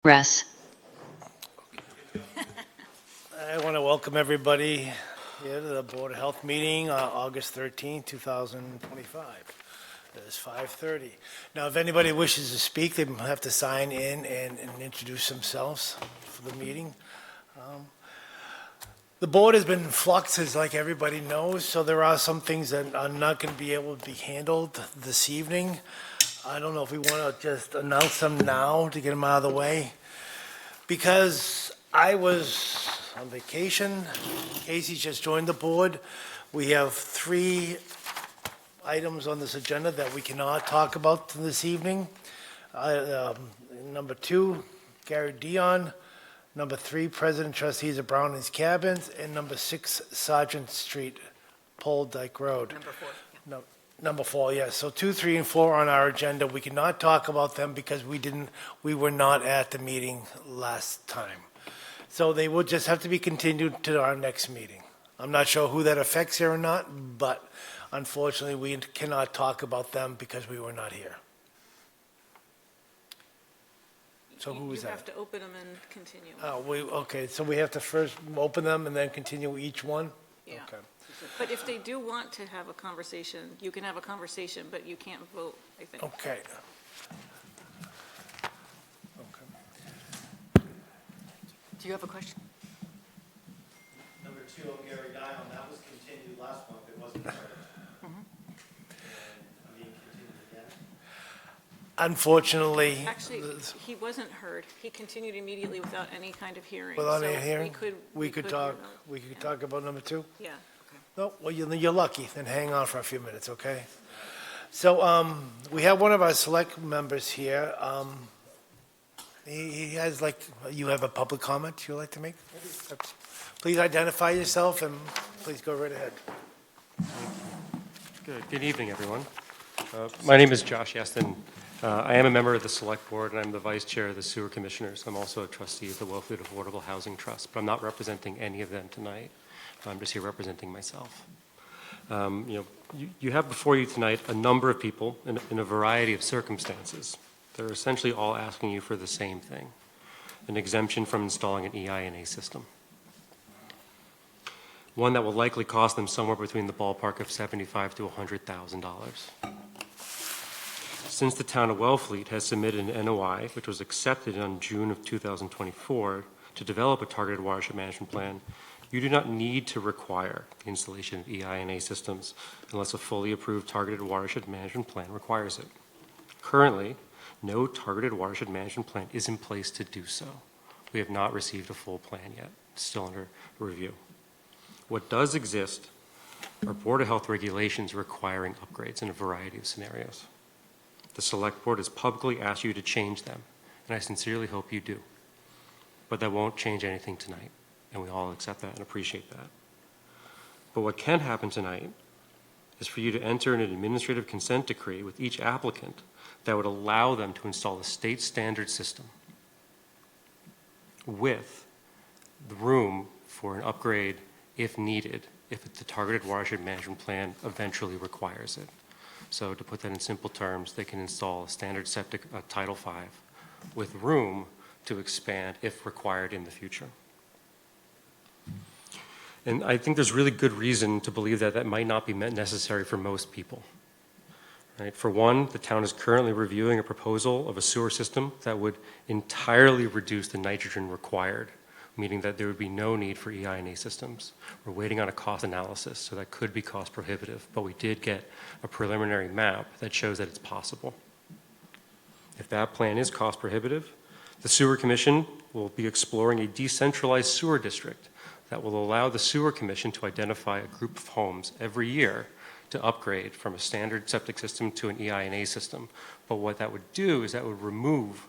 Russ. I want to welcome everybody here to the Board of Health meeting, August 13, 2025. It is 5:30. Now, if anybody wishes to speak, they have to sign in and introduce themselves for the meeting. The board has been in flux, as like everybody knows, so there are some things that are not going to be able to be handled this evening. I don't know if we want to just announce them now to get them out of the way. Because I was on vacation, Casey just joined the board. We have 3 items on this agenda that we cannot talk about this evening. Number 2, Gary Dion. Number 3, President Trustees of Browning's Cabins. And number 6, Sergeant Street, Pole Dyke Road. Number 4. No, number 4, yes. So 2, 3, and 4 on our agenda. We cannot talk about them because we were not at the meeting last time. So they will just have to be continued to our next meeting. I'm not sure who that affects here or not, but unfortunately, we cannot talk about them because we were not here. So who is that? You have to open them and continue. Okay, so we have to first open them and then continue each one? Yeah. Okay. But if they do want to have a conversation, you can have a conversation, but you can't vote, I think. Okay. Do you have a question? Number 2, Gary Dion, that was continued last month, it wasn't heard. And being continued again. Unfortunately. Actually, he wasn't heard. He continued immediately without any kind of hearing. Without So any hearing? We could hear talk, them. we could talk about number 2? Yeah. No, well, you're lucky, then hang on for a few minutes, okay? So, we have one of our select members here. He has you have a public comment you'd like to make? Please identify yourself and please go right ahead. Good evening, everyone. My name is Josh Yeston. I am a member of the Select Board, and I'm the Vice Chair of the Sewer Commissioners. I'm also a trustee of the Wellfleet Affordable Housing Trust, but I'm not representing any of them tonight. I'm just here representing myself. You have before you tonight a number of people in a variety of circumstances. They're essentially all asking you for the same thing, an exemption from installing an EINA system. One that will likely cost them somewhere between the ballpark of $75,000 to $100,000. Since the town of Wellfleet has submitted an NOI, which was accepted in June of 2024, to develop a targeted watershed management plan, you do not need to require the installation of EINA systems unless a fully approved targeted watershed management plan requires it. Currently, no targeted watershed management plan is in place to do so. We have not received a full plan yet. It's still under review. What does exist are Board of Health regulations requiring upgrades in a variety of scenarios. The Select Board has publicly asked you to change them, and I sincerely hope you do. But that won't change anything tonight, and we all accept that and appreciate that. But what can happen tonight is for you to enter an administrative consent decree with each applicant that would allow them to install a state standard system with the room for an upgrade if needed, if the targeted watershed management plan eventually requires it. So to put that in simple terms, they can install a standard septic Title V with room to expand if required in the future. And I think there's really good reason to believe that that might not be necessary for most people. Right? For one, the town is currently reviewing a proposal of a sewer system that would entirely reduce the nitrogen required, meaning that there would be no need for EINA systems. We're waiting on a cost analysis, so that could be cost prohibitive, but we did get a preliminary map that shows that it's possible. If that plan is cost prohibitive, the Sewer Commission will be exploring a decentralized sewer district that will allow the Sewer Commission to identify a group of homes every year to upgrade from a standard septic system to an EINA system. But what that would do is that would remove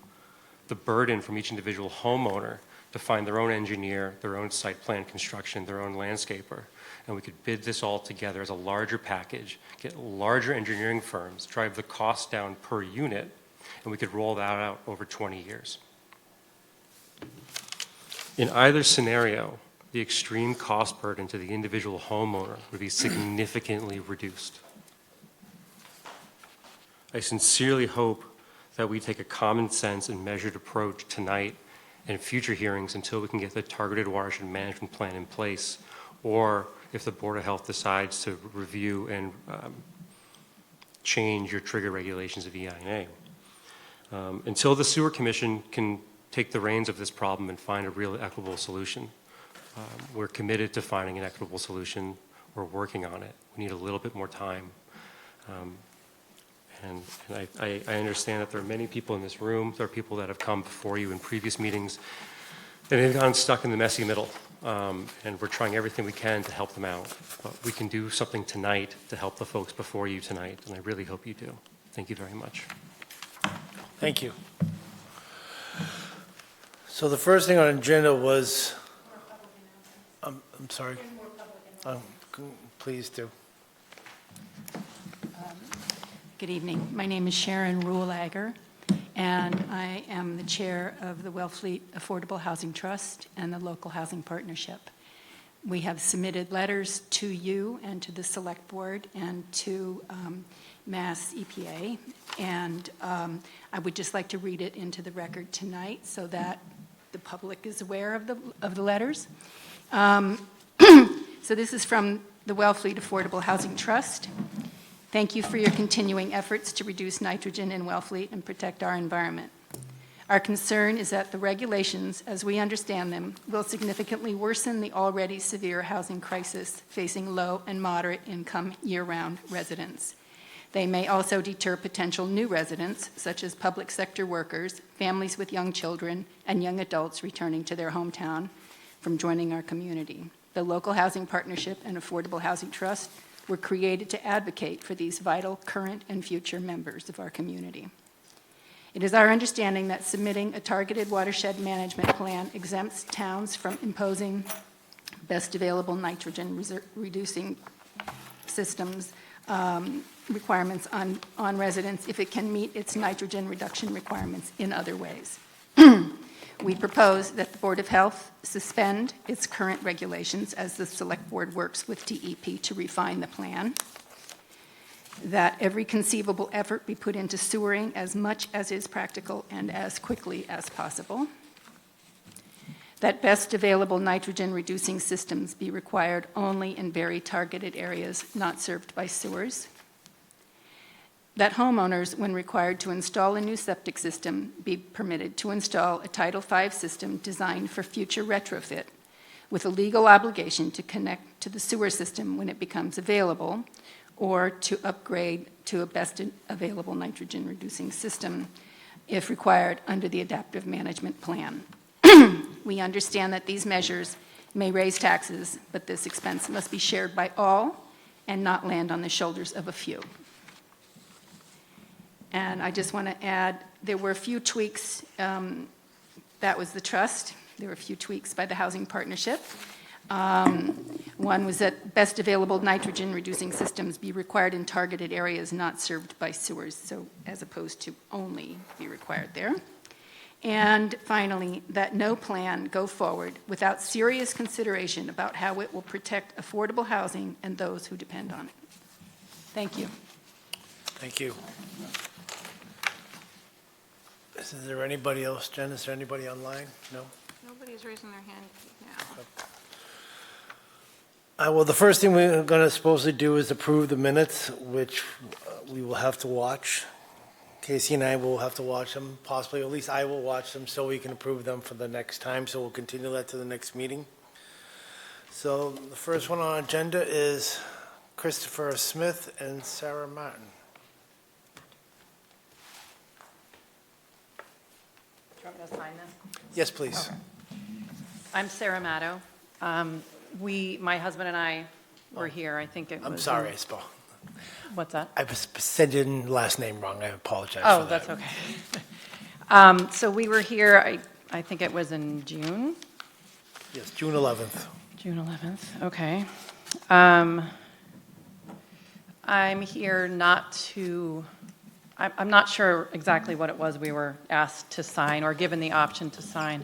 the burden from each individual homeowner to find their own engineer, their own site plan construction, their own landscaper. And we could bid this all together as a larger package, get larger engineering firms, drive the cost down per unit, and we could roll that out over 20 years. In either scenario, the extreme cost burden to the individual homeowner would be significantly reduced. I sincerely hope that we take a common sense and measured approach tonight and future hearings until we can get the targeted watershed management plan in place, or if the Board of Health decides to review and change your trigger regulations of EIA. Until the Sewer Commission can take the reins of this problem and find a real equitable solution, we're committed to finding an equitable solution. We're working on it. We need a little bit more time. And I understand that there are many people in this room, there are people that have come before you in previous meetings, and they've gotten stuck in the messy middle. And we're trying everything we can to help them out. But we can do something tonight to help the folks before you tonight, and I really hope you do. Thank you very much. Thank you. So the first thing on the agenda was, I'm sorry. Please do. Good evening. My name is Sharon Ruhlager, and I am the chair of the Wellfleet Affordable Housing Trust and the Local Housing Partnership. We have submitted letters to you and to the Select Board and to Mass EPA, and I would just like to read it into the record tonight so that the public is aware of the letters. So this is from the Wellfleet Affordable Housing Trust. Thank you for your continuing efforts to reduce nitrogen in Wellfleet and protect our environment. Our concern is that the regulations, as we understand them, will significantly worsen the already severe housing crisis facing low and moderate income year-round residents. They may also deter potential new residents, such as public sector workers, families with young children, and young adults returning to their hometown from joining our community. The Local Housing Partnership and Affordable Housing Trust were created to advocate for these vital current and future members of our community. It is our understanding that submitting a targeted watershed management plan exempts towns from imposing best available nitrogen reducing systems requirements on residents if it can meet its nitrogen reduction requirements in other ways. We propose that the Board of Health suspend its current regulations as the Select Board works with DEP to refine the plan, that every conceivable effort be put into sewering as much as is practical and as quickly as possible, that best available nitrogen reducing systems be required only in very targeted areas not served by sewers, that homeowners, when required to install a new septic system, be permitted to install a Title V system designed for future retrofit, with a legal obligation to connect to the sewer system when it becomes available, or to upgrade to a best available nitrogen reducing system if required under the adaptive management plan. We understand that these measures may raise taxes, but this expense must be shared by all and not land on the shoulders of a few. And I just want to add, there were a few tweaks. That was the trust. There were a few tweaks by the Housing Partnership. One was that best available nitrogen reducing systems be required in targeted areas not served by sewers, so as opposed to only be required there. And finally, that no plan go forward without serious consideration about how it will protect affordable housing and those who depend on it. Thank you. Thank you. Is there anybody else, Jen? Is there anybody online? No? Nobody's raising their hand now. Well, the first thing we're going to supposedly do is approve the minutes, which we will have to watch. Casey and I will have to watch them, possibly, at least I will watch them so we can approve them for the next time. So we'll continue that to the next meeting. So the first one on our agenda is Christopher Smith and Sarah Martin. Do you want me to sign this? Yes, please. Okay. I'm Sarah Matto. My husband and I were here, I think it was. I'm sorry, I spelled. What's that? I said your last name wrong. I apologize Oh, for that. that's okay. So we were here, I think it was in June? Yes, June 11th. June 11th, okay. I'm here not to, I'm not sure exactly what it was we were asked to sign or given the option to sign.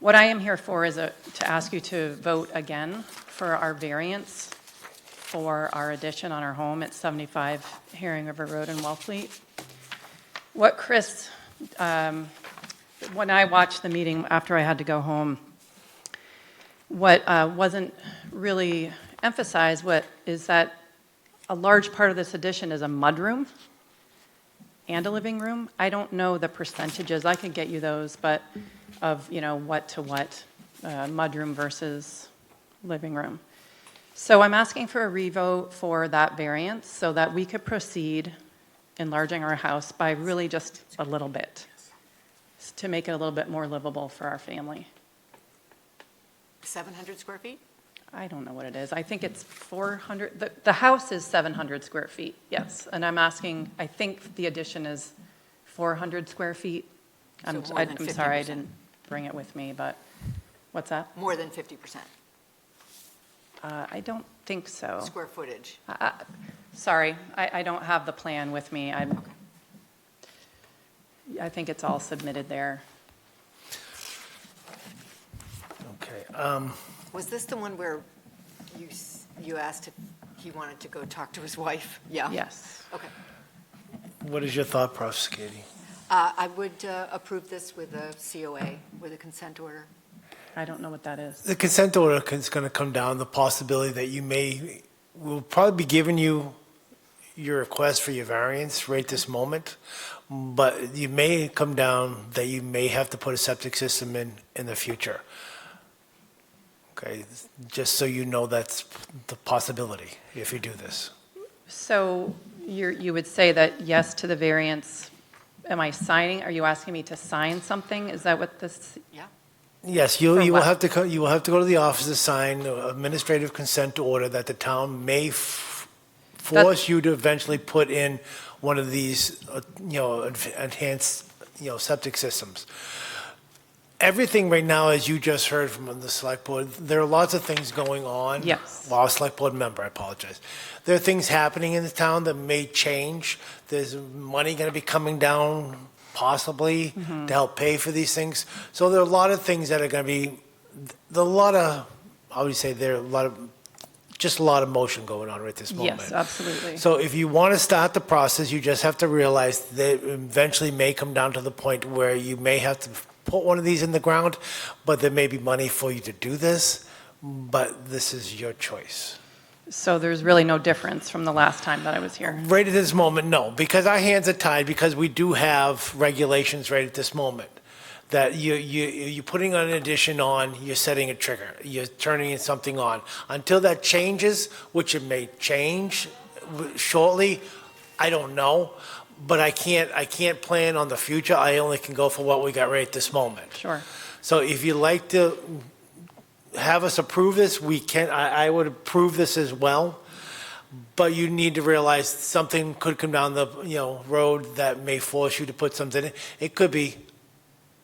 What I am here for is to ask you to vote again for our variance for our addition on our home at 75 Herring River Road in Wellfleet. What Chris, when I watched the meeting after I had to go home, what wasn't really emphasized is that a large part of this addition is a mudroom and a living room. I don't know the percentages, I could get you those, but of, what to what, mudroom versus living room. So I'm asking for a revote for that variance so that we could proceed enlarging our house by really just a little bit to make it a little bit more livable for our family. 700 square feet? I don't know what it is. I think it's 400, the house is 700 square feet, yes. And I'm asking, I think the addition is 400 square feet. So more than I'm sorry, I 50%. didn't bring it with me, but, what's that? More than 50% I don't think so. square footage. Sorry, I don't have the plan with me. I think it's all submitted there. Okay. Was this the one where you asked if he wanted to go talk to his wife? Yeah? Yes. Okay. What is your thought process, Katie? I would approve this with a COA, with a consent order. I don't know what that is. The consent order is going to come down the possibility that we'll probably be giving you your request for your variance right this moment, but you may come down that you may have to put a septic system in the future. Okay, just so you know that's the possibility if you do this. So you would say that yes to the variance. Am I signing? Are you asking me to sign something? Is that what this? Yeah? Yes, For you will what? have to you will have to go to the office to sign an administrative consent order that the town may force you to eventually put in one of these, enhanced, septic systems. Everything right now, as you just heard from the select board, there are lots of things going on. Yes. Well, select board member, I apologize. There are things happening in the town that may change. There's money going to be coming down possibly to help pay for these things. So there are a lot of things that are going to be, there are just a lot of motion going on right this moment. Yes, absolutely. So if you want to start the process, you just have to realize that it eventually may come down to the point where you may have to put one of these in the ground, but there may be money for you to do this, but this is your choice. So there's really no difference from the last time that I was here. Right at this moment, no, because our hands are tied, because we do have regulations right at this moment. That you're putting an addition on, you're setting a trigger, you're turning something on. Until that changes, which it may change shortly, I don't know. But I can't plan on the future. I only can go for what we got right at this moment. Sure. So if you'd like to have us approve this, we can. I would approve this as well. But you need to realize something could come down the road that may force you to put something in. It could be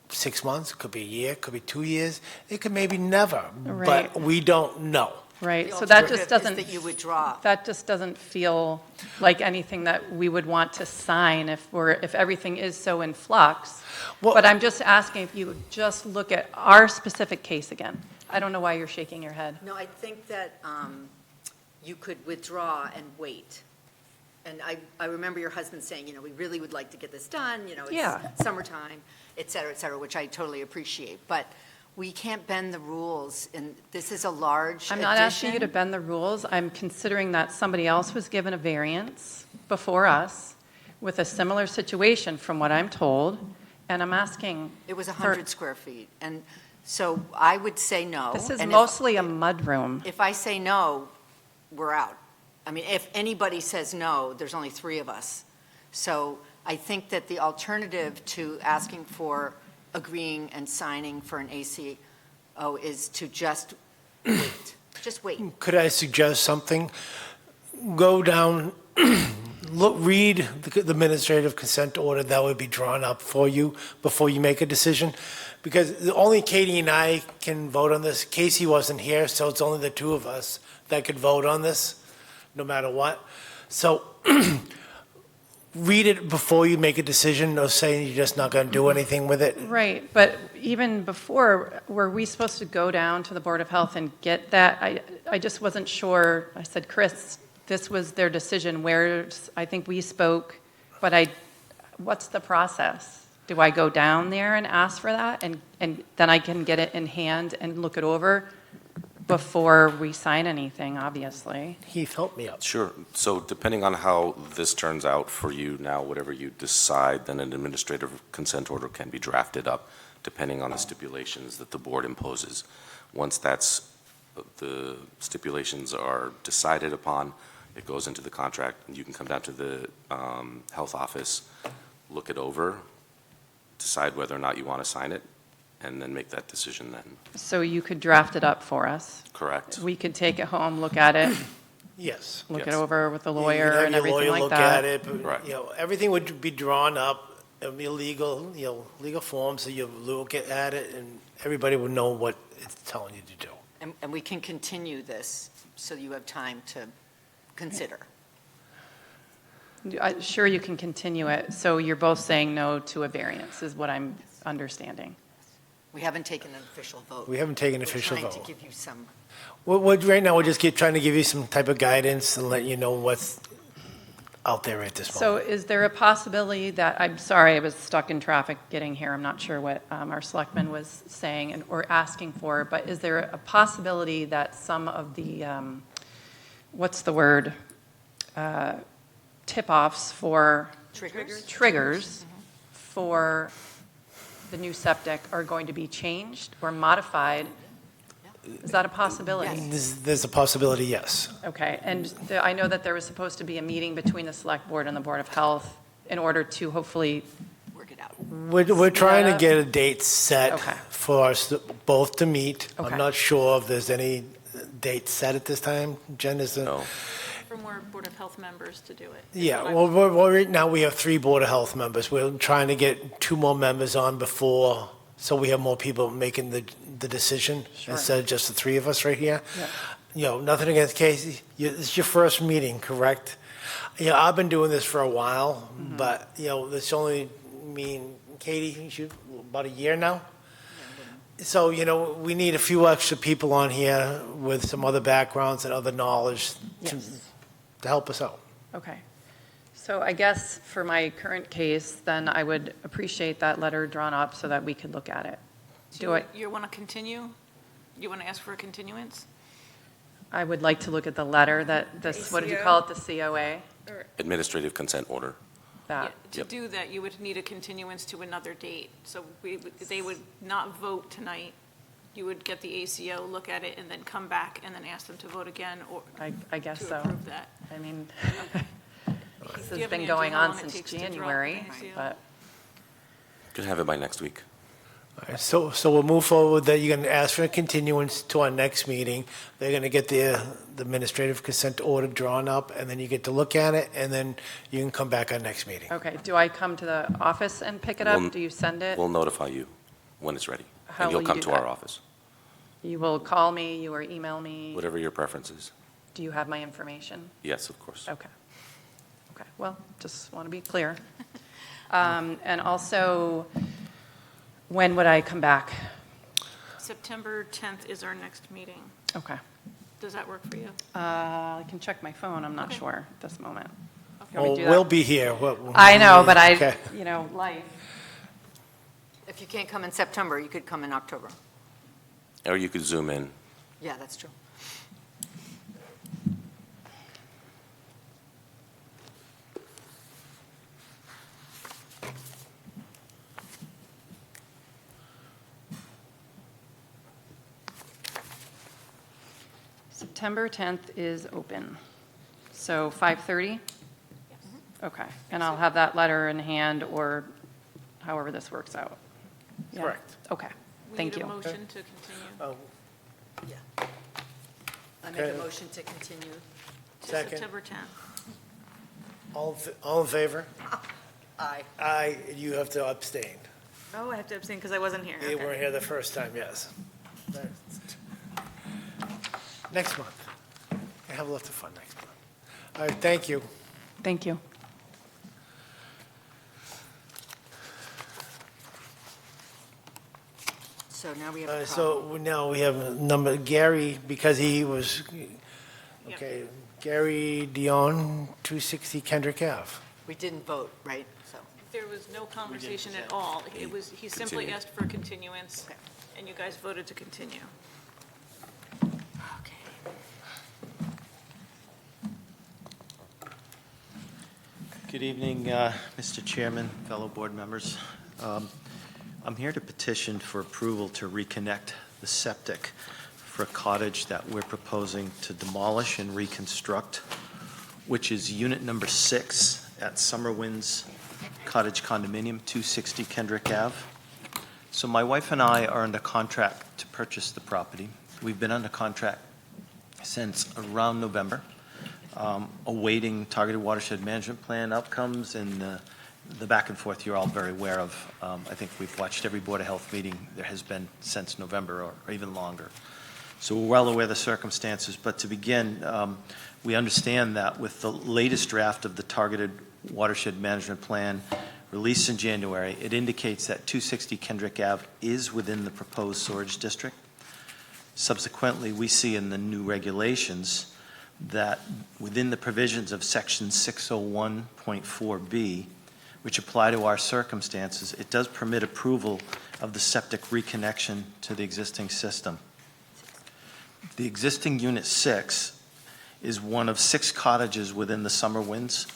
6 months, it could be a year, it could be 2 years, it could maybe never. Right. But we don't know. Right, The so that alternative just is doesn't. that you withdraw. That just doesn't feel like anything that we would want to sign if everything is so in flux. Well- But I'm just asking if you would just look at our specific case again. I don't know why you're shaking your head. No, I think that you could withdraw and wait. And I remember your husband saying, we really would like to get this done, Yeah. it's summertime, et cetera, which I totally appreciate. But we can't bend the rules, and this is a large I'm not asking you to addition. bend the rules. I'm considering that somebody else was given a variance before us with a similar situation from what I'm told, and I'm asking. It was for- 100 square feet, and so I would say no. This is and mostly a mudroom. If I say no, we're out. I mean, if anybody says no, there's only 3 of us. So I think that the alternative to asking for agreeing and signing for an ACO is to just wait. Just wait. Could I suggest something? Go down, read the administrative consent order that would be drawn up for you before you make a decision. Because only Katie and I can vote on this. Casey wasn't here, so it's only the 2 of us that could vote on this, no matter what. So read it before you make a decision, no saying you're just not going to do anything with it. Right, but even before, were we supposed to go down to the Board of Health and get that? I just wasn't sure. I said, Chris, this was their decision, where I think we spoke, but what's the process? Do I go down there and ask for that, and then I can get it in hand and look it over before we sign anything, obviously? Heath, help me out. Sure. So depending on how this turns out for you now, whatever you decide, then an administrative consent order can be drafted up, depending on the stipulations that the board imposes. Once the stipulations are decided upon, it goes into the contract, and you can come down to the health office, look it over, decide whether or not you want to sign it, and then make that decision then. So you could draft it up for us. Correct? We could take it home, look at it, Yes. look it Yes. over with the You can lawyer have and your everything lawyer like look that. at it, but, Right. everything would be drawn up, it would be legal, legal forms, so you look at it, and everybody would know what it's telling you to do. And we can continue this, so you have time to consider. Sure, you can continue it. So you're both saying no to a variance, is what I'm understanding. We haven't taken an official vote. We haven't taken an official We're trying vote. to give you some, Right now, we're just trying to give you some type of guidance and let you know what's out there at this So moment. is there a possibility that, I'm sorry, I was stuck in traffic getting here, I'm not sure what our selectman was saying or asking for, but is there a possibility that some of the, what's the word, tip-offs for triggers for the new septic are going to be changed or modified? Is that a possibility? There's a possibility, yes. Okay, and I know that there was supposed to be a meeting between the Select Board and the Board of Health in order to hopefully, work it out. We're trying to Yeah. get a date set Okay. for us both to meet. Okay. I'm not sure if there's any date set at this time. Jen, is there? No. For more Board of Health members to do it. Yeah, well, right now we have 3 Board of Health members. We're trying to get 2 more members on before, so we have more people making the decision instead of just the 3 of us right here. Yeah. Nothing against Casey. It's your first meeting, correct? I've been doing this for a while, but, it's only me and Katie, about a year now. So, we need a few extra people on here with some other backgrounds and other knowledge to help us out. okay. So I guess for my current case, then I would appreciate that letter drawn up so that we could look at it. Do I, You want to continue? You want to ask for a continuance? I would like to look at the letter that, this, what did you call it, the COA? Administrative consent order. That, To Yep. do that, you would need a continuance to another date. So they would not vote tonight. You would get the ACO, look at it, and then come back and then ask them to vote again or I guess to so. approve that. I mean, this Do you has have been any going idea how on long it since takes to draw up January, an ACO? but Could have it by next week. All right, so we'll move forward, that you're going to ask for a continuance to our next meeting. They're going to get the administrative consent order drawn up, and then you get to look at it, and then you can come back on next meeting. okay. Do I come to the office and pick it We'll- up? Do you send it? We'll notify you when it's ready. How And will you'll you come do to our that? office, You will call me, you or email me? whatever your preference is. Do you have my information? Yes, of course. Okay. Okay, well, just want to be clear. And also, when would I come back? September 10th is our next meeting. Okay. Does that work for you? I can check my phone, I'm not Okay. sure at this moment. You want me Well, to do that? we'll be here. I know, but Okay. life. If you can't come in September, you could come in October. Or you could zoom in. Yeah, that's true. September 10th is open. So 5:30? Okay, and I'll have that letter in hand or however this works out. Yeah? Correct. Okay, thank We you. need a motion to continue Oh, Yeah. I make Okay. a motion to continue. to Second. September 10th. all in favor? Aye. Aye, you have to abstain. Oh, I have to abstain because I wasn't here. You weren't here the first time, yes. Next month. I have lots of fun next month. All right, thank you. Thank you. So now we have a problem. So now we have number, Gary, because he was, okay, Gary Dion, 260 Kendrick Ave. We didn't vote, right? So, There was no conversation at all. It was, he simply Continue. asked for a continuance, Okay. and you guys voted to continue. Okay. Good evening, Mr. Chairman, fellow board members. I'm here to petition for approval to reconnect the septic for a cottage that we're proposing to demolish and reconstruct, which is unit number 6 at Summer Winds Cottage Condominium, 260 Kendrick Ave. So my wife and I are under contract to purchase the property. We've been under contract since around November, awaiting targeted watershed management plan outcomes and the back and forth you're all very aware of. I think we've watched every Board of Health meeting there has been since November or even longer. So we're well aware of the circumstances, but to begin, we understand that with the latest draft of the targeted watershed management plan released in January, it indicates that 260 Kendrick Ave is within the proposed storage district. Subsequently, we see in the new regulations that within the provisions of section 601.4B, which apply to our circumstances, it does permit approval of the septic reconnection to the existing system. The existing Unit 6 is one of 6 cottages within the Summer Winds,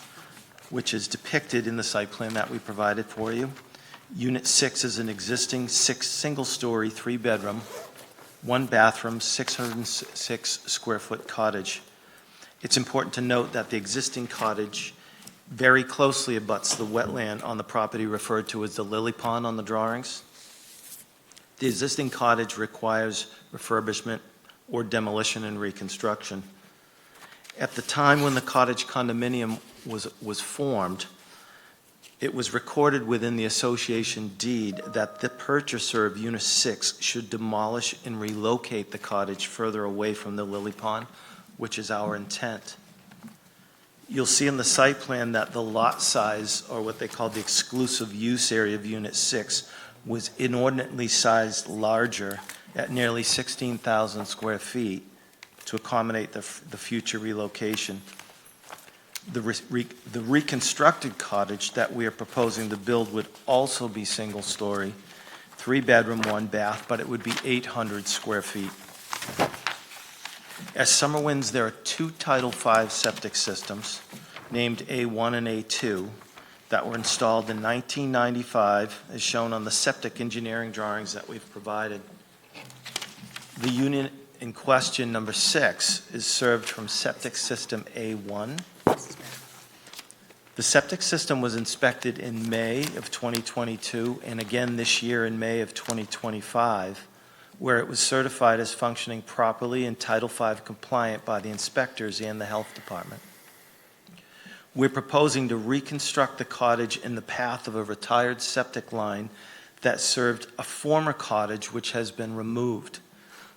which is depicted in the site plan that we provided for you. Unit 6 is an existing single-story, 3-bedroom, 1-bathroom, 606 square foot cottage. It's important to note that the existing cottage very closely abuts the wetland on the property referred to as the lily pond on the drawings. The existing cottage requires refurbishment or demolition and reconstruction. At the time when the cottage condominium was formed, it was recorded within the association deed that the purchaser of Unit 6 should demolish and relocate the cottage further away from the lily pond, which is our intent. You'll see in the site plan that the lot size, or what they call the exclusive use area of Unit 6, was inordinately sized larger at nearly 16,000 square feet to accommodate the future relocation. The reconstructed cottage that we are proposing to build would also be single-story, 3-bedroom, 1-bath, but it would be 800 square feet. At Summer Winds, there are 2 Title V septic systems, named A1 and A2, that were installed in 1995, as shown on the septic engineering drawings that we've provided. The unit in question, number 6, is served from septic system A1. The septic system was inspected in May of 2022 and again this year in May of 2025, where it was certified as functioning properly and Title V compliant by the inspectors and the health department. We're proposing to reconstruct the cottage in the path of a retired septic line that served a former cottage which has been removed.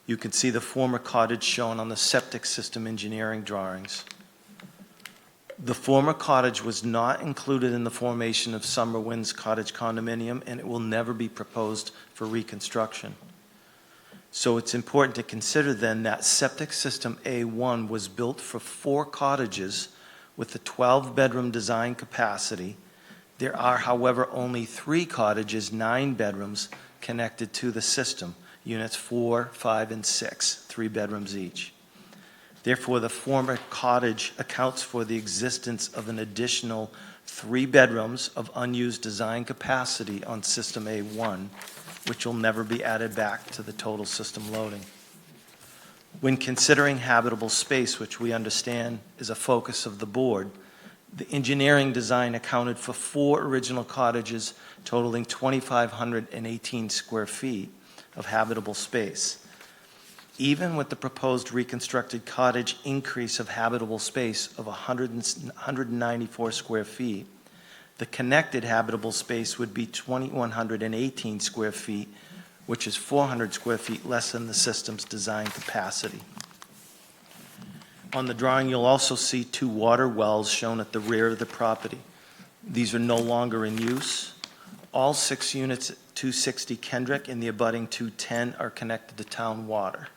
You can see the former cottage shown on the septic system engineering drawings. The former cottage was not included in the formation of Summer Winds Cottage Condominium, and it will never be proposed for reconstruction. So it's important to consider then that septic system A1 was built for 4 cottages with a 12-bedroom design capacity. There are, however, only 3 cottages, 9 bedrooms, connected to the system, units 4, 5, and 6, 3 bedrooms each. Therefore, the former cottage accounts for the existence of an additional 3 bedrooms of unused design capacity on system A1, which will never be added back to the total system loading. When considering habitable space, which we understand is a focus of the board, the engineering design accounted for 4 original cottages totaling 2,518 square feet of habitable space. Even with the proposed reconstructed cottage increase of habitable space of 194 square feet, the connected habitable space would be 2,118 square feet, which is 400 square feet less than the system's design capacity. On the drawing, you'll also see 2 water wells shown at the rear of the property. These are no longer in use. All 6 units at 260 Kendrick and the abutting 210 are connected to town water.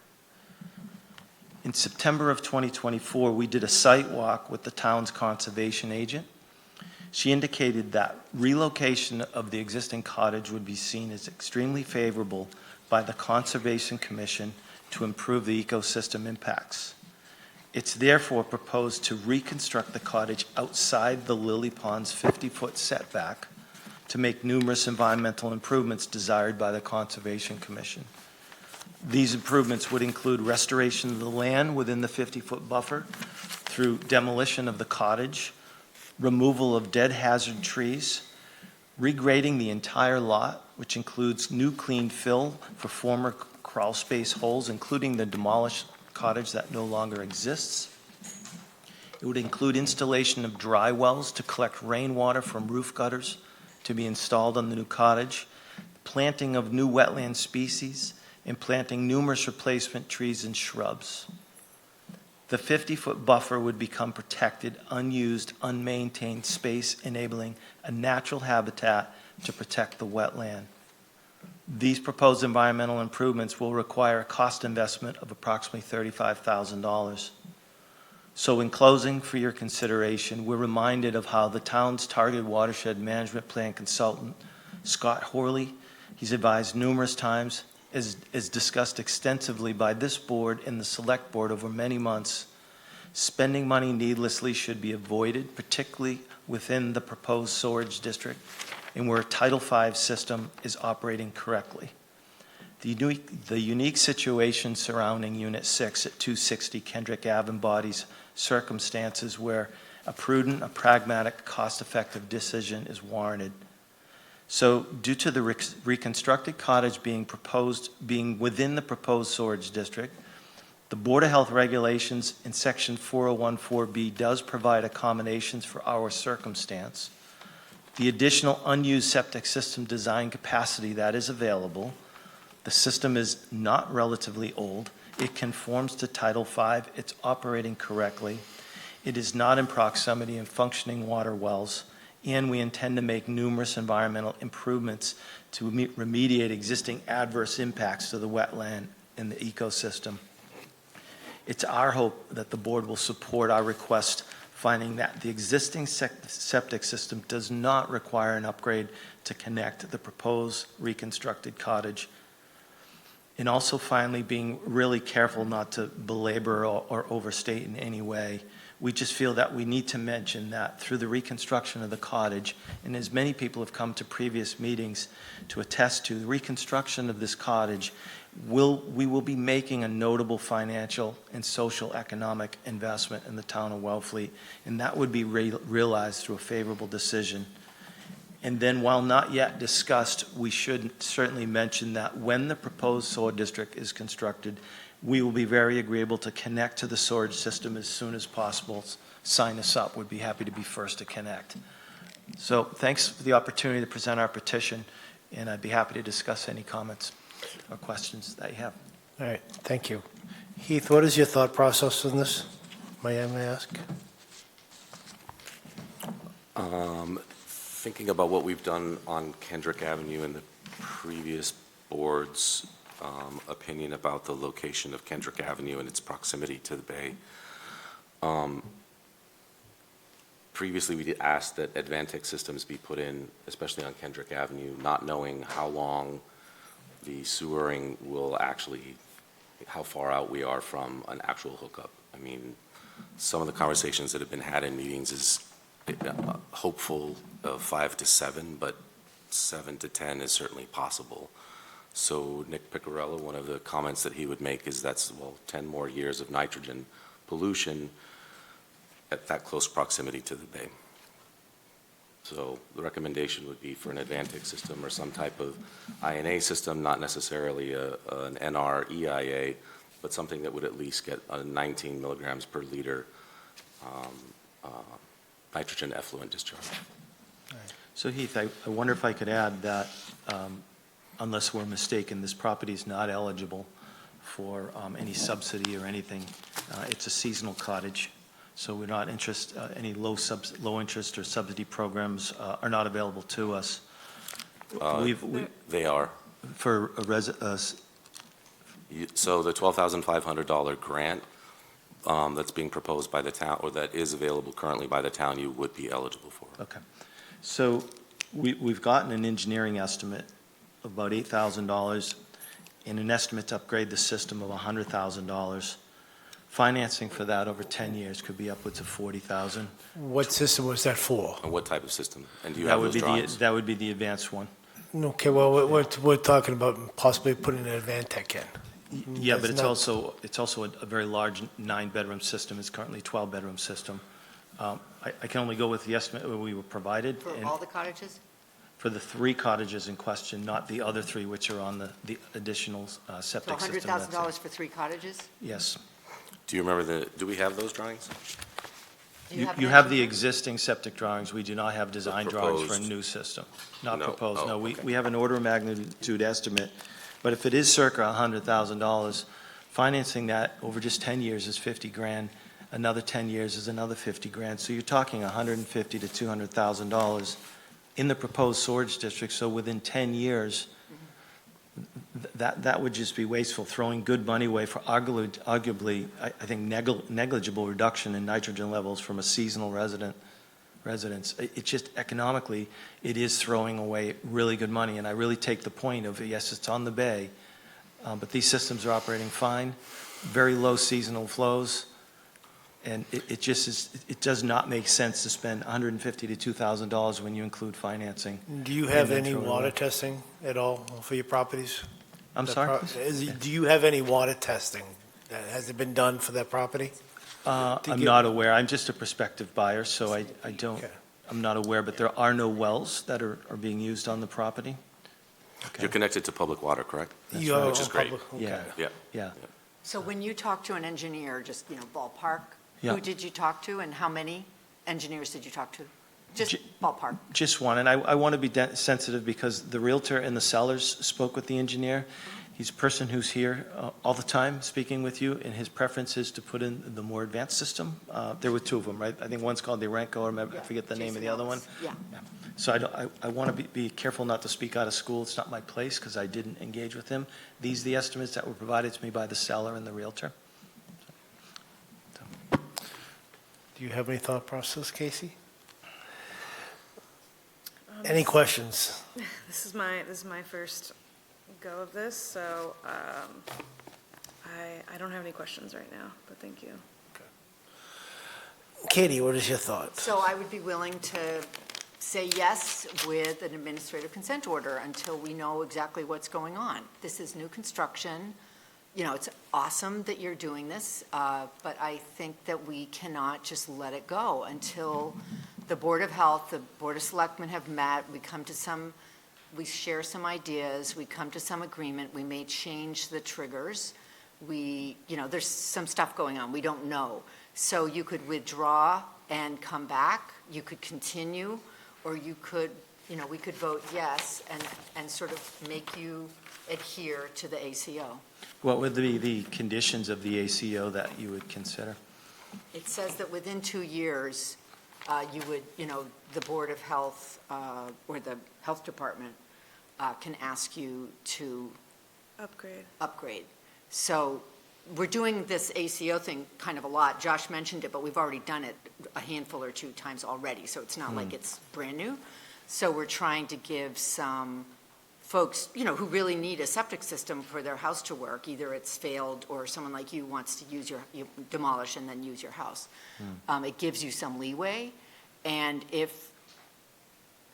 In September of 2024, we did a site walk with the town's conservation agent. She indicated that relocation of the existing cottage would be seen as extremely favorable by the Conservation Commission to improve the ecosystem impacts. It's therefore proposed to reconstruct the cottage outside the Lily Pond's 50-foot setback to make numerous environmental improvements desired by the Conservation Commission. These improvements would include restoration of the land within the 50-foot buffer through demolition of the cottage, removal of dead hazard trees, regrading the entire lot, which includes new clean fill for former crawl space holes, including the demolished cottage that no longer exists. It would include installation of dry wells to collect rainwater from roof gutters to be installed on the new cottage, planting of new wetland species, and planting numerous replacement trees and shrubs. The 50-foot buffer would become protected, unused, unmaintained space, enabling a natural habitat to protect the wetland. These proposed environmental improvements will require a cost investment of approximately $35,000. So in closing, for your consideration, we're reminded of how the town's targeted watershed management plan consultant, Scott Horley, he's advised numerous times, is discussed extensively by this board and the select board over many months. Spending money needlessly should be avoided, particularly within the proposed storage district and where a Title V system is operating correctly. The unique situation surrounding Unit 6 at 260 Kendrick Ave embodies circumstances where a prudent, a pragmatic, cost-effective decision is warranted. So due to the reconstructed cottage being within the proposed storage district, the Board of Health regulations in Section 4014B does provide accommodations for our circumstance. The additional unused septic system design capacity that is available, the system is not relatively old, it conforms to Title V, it's operating correctly, it is not in proximity and functioning water wells, and we intend to make numerous environmental improvements to remediate existing adverse impacts to the wetland and the ecosystem. It's our hope that the board will support our request, finding that the existing septic system does not require an upgrade to connect the proposed reconstructed cottage. And also finally, being really careful not to belabor or overstate in any way. We just feel that we need to mention that through the reconstruction of the cottage, and as many people have come to previous meetings to attest to, the reconstruction of this cottage, we will be making a notable financial and social economic investment in the town of Wellfleet, and that would be realized through a favorable decision. And then while not yet discussed, we should certainly mention that when the proposed sewer district is constructed, we will be very agreeable to connect to the storage system as soon as possible. Sign us up. We'd be happy to be first to connect. So thanks for the opportunity to present our petition, and I'd be happy to discuss any comments or questions that you have. All right, thank you. Heath, what is your thought process on this? May I ask? Thinking about what we've done on Kendrick Avenue and the previous board's opinion about the location of Kendrick Avenue and its proximity to the bay. Previously, we did ask that Advantech systems be put in, especially on Kendrick Avenue, not knowing how long the sewering will actually, how far out we are from an actual hookup. I mean, some of the conversations that have been had in meetings is hopeful of 5 to 7, but 7 to 10 is certainly possible. So Nick Picarella, one of the comments that he would make is that's, well, 10 more years of nitrogen pollution at that close proximity to the bay. So the recommendation would be for an Advantech system or some type of INA system, not necessarily an NR-EIA, but something that would at least get 19 milligrams per liter nitrogen effluent discharge. So Heath, I wonder if I could add that unless we're mistaken, this property is not eligible for any subsidy or anything. It's a seasonal cottage, so we're not any low interest or subsidy programs are not available to us. They are. For So the $12,500 grant that's being proposed by the town, or that is available currently by the town, you would be eligible for. Okay. So we've gotten an engineering estimate of about $8,000 and an estimate to upgrade the system of $100,000. Financing for that over 10 years could be upwards of $40,000. What system was that for? And what type of system? And do you That have would those be drawings? that would be the advanced one. Okay, well, we're talking about possibly putting an Advantech in. Yeah, but That's it's also a very large 9-bedroom system. It's currently a 12-bedroom system. I can only go with the estimate that we were provided. For and all the cottages? For the 3 cottages in question, not the other 3 which are on the additional So septic system. that's there. $100,000 for 3 cottages? Yes. Do you remember do we have those drawings? Do You an have the engineer? existing septic drawings. We do not have design drawings for a proposed. new system. Not No. proposed, Oh, no. okay. We have an order of magnitude estimate, but if it is circa $100,000, financing that over just 10 years is 50 grand. Another 10 years is another 50 grand. So you're talking $150,000 to $200,000 in the proposed storage district. So within 10 years, that would just be wasteful, throwing good money away for arguably, I think, negligible reduction in nitrogen levels from a seasonal residence. It just economically, it is throwing away really good money. And I really take the point of, yes, it's on the bay, but these systems are operating fine, very low seasonal flows. And it just is, it does not make sense to spend $150,000 to $2,000 when you include financing. Do you have And then any throw it water away. testing at all for your properties? I'm That sorry? Do you have any water testing? Has it been done for that property? to I'm get- not aware. I'm just a prospective buyer, so I don't, Okay. I'm not aware, but there are no wells that are being used on the property. Okay. You're connected to public water, correct? You have Which is a great. public- okay. Yeah, Yeah. yeah. So when you talk to an engineer, just, ballpark, Yeah. who did you talk to and how many engineers did you talk to? Just J- ballpark. Just one, and I want to be sensitive because the Realtor and the sellers spoke with the engineer. He's a person who's here all the time speaking with you, and his preference is to put in the more advanced system. There were 2 of them, right? I think one's called the Arenco, or I forget the name of the other one. Yeah. So I want to be careful not to speak out of school. It's not my place because I didn't engage with him. These are the estimates that were provided to me by the seller and the Realtor. Do you have any thought process, Casey? Any questions? This is my first go of this, so I don't have any questions right now, but thank you. Katie, what is your thoughts? So I would be willing to say yes with an administrative consent order until we know exactly what's going on. This is new construction. It's awesome that you're doing this, but I think that we cannot just let it go until the Board of Health, the Board of Selectmen have met, we share some ideas, we come to some agreement, we may change the triggers. There's some stuff going on, we don't know. So you could withdraw and come back, you could continue, or you could, we could vote yes and sort of make you adhere to the ACO. What would be the conditions of the ACO that you would consider? It says that within 2 years, you would, the Board of Health or the Health Department can ask you to Upgrade. upgrade. So we're doing this ACO thing kind of a lot. Josh mentioned it, but we've already done it a handful or 2 times already, so it's not like it's brand new. So we're trying to give some folks, who really need a septic system for their house to work, either it's failed or someone like you wants to you demolish and then use your house. It gives you some leeway, and if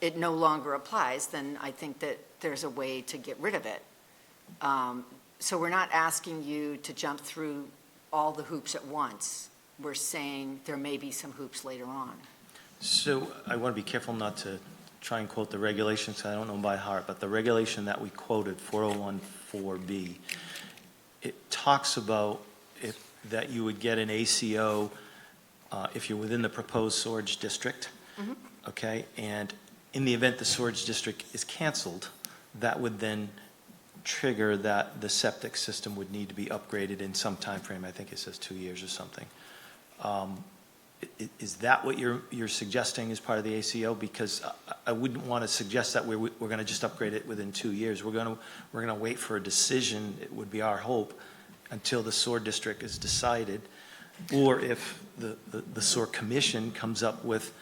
it no longer applies, then I think that there's a way to get rid of it. So we're not asking you to jump through all the hoops at once. We're saying there may be some hoops later on. So I want to be careful not to try and quote the regulations, 'cause I don't know by heart, but the regulation that we quoted, 4014B, it talks about that you would get an ACO if you're within the proposed storage district, okay? And in the event the storage district is canceled, that would then trigger that the septic system would need to be upgraded in some time frame. I think it says 2 years or something. Is that what you're suggesting as part of the ACO? Because I wouldn't want to suggest that we're going to just upgrade it within 2 years. We're going to wait for a decision, it would be our hope, until the SOAR district is decided. Or if the sewer commission comes up with,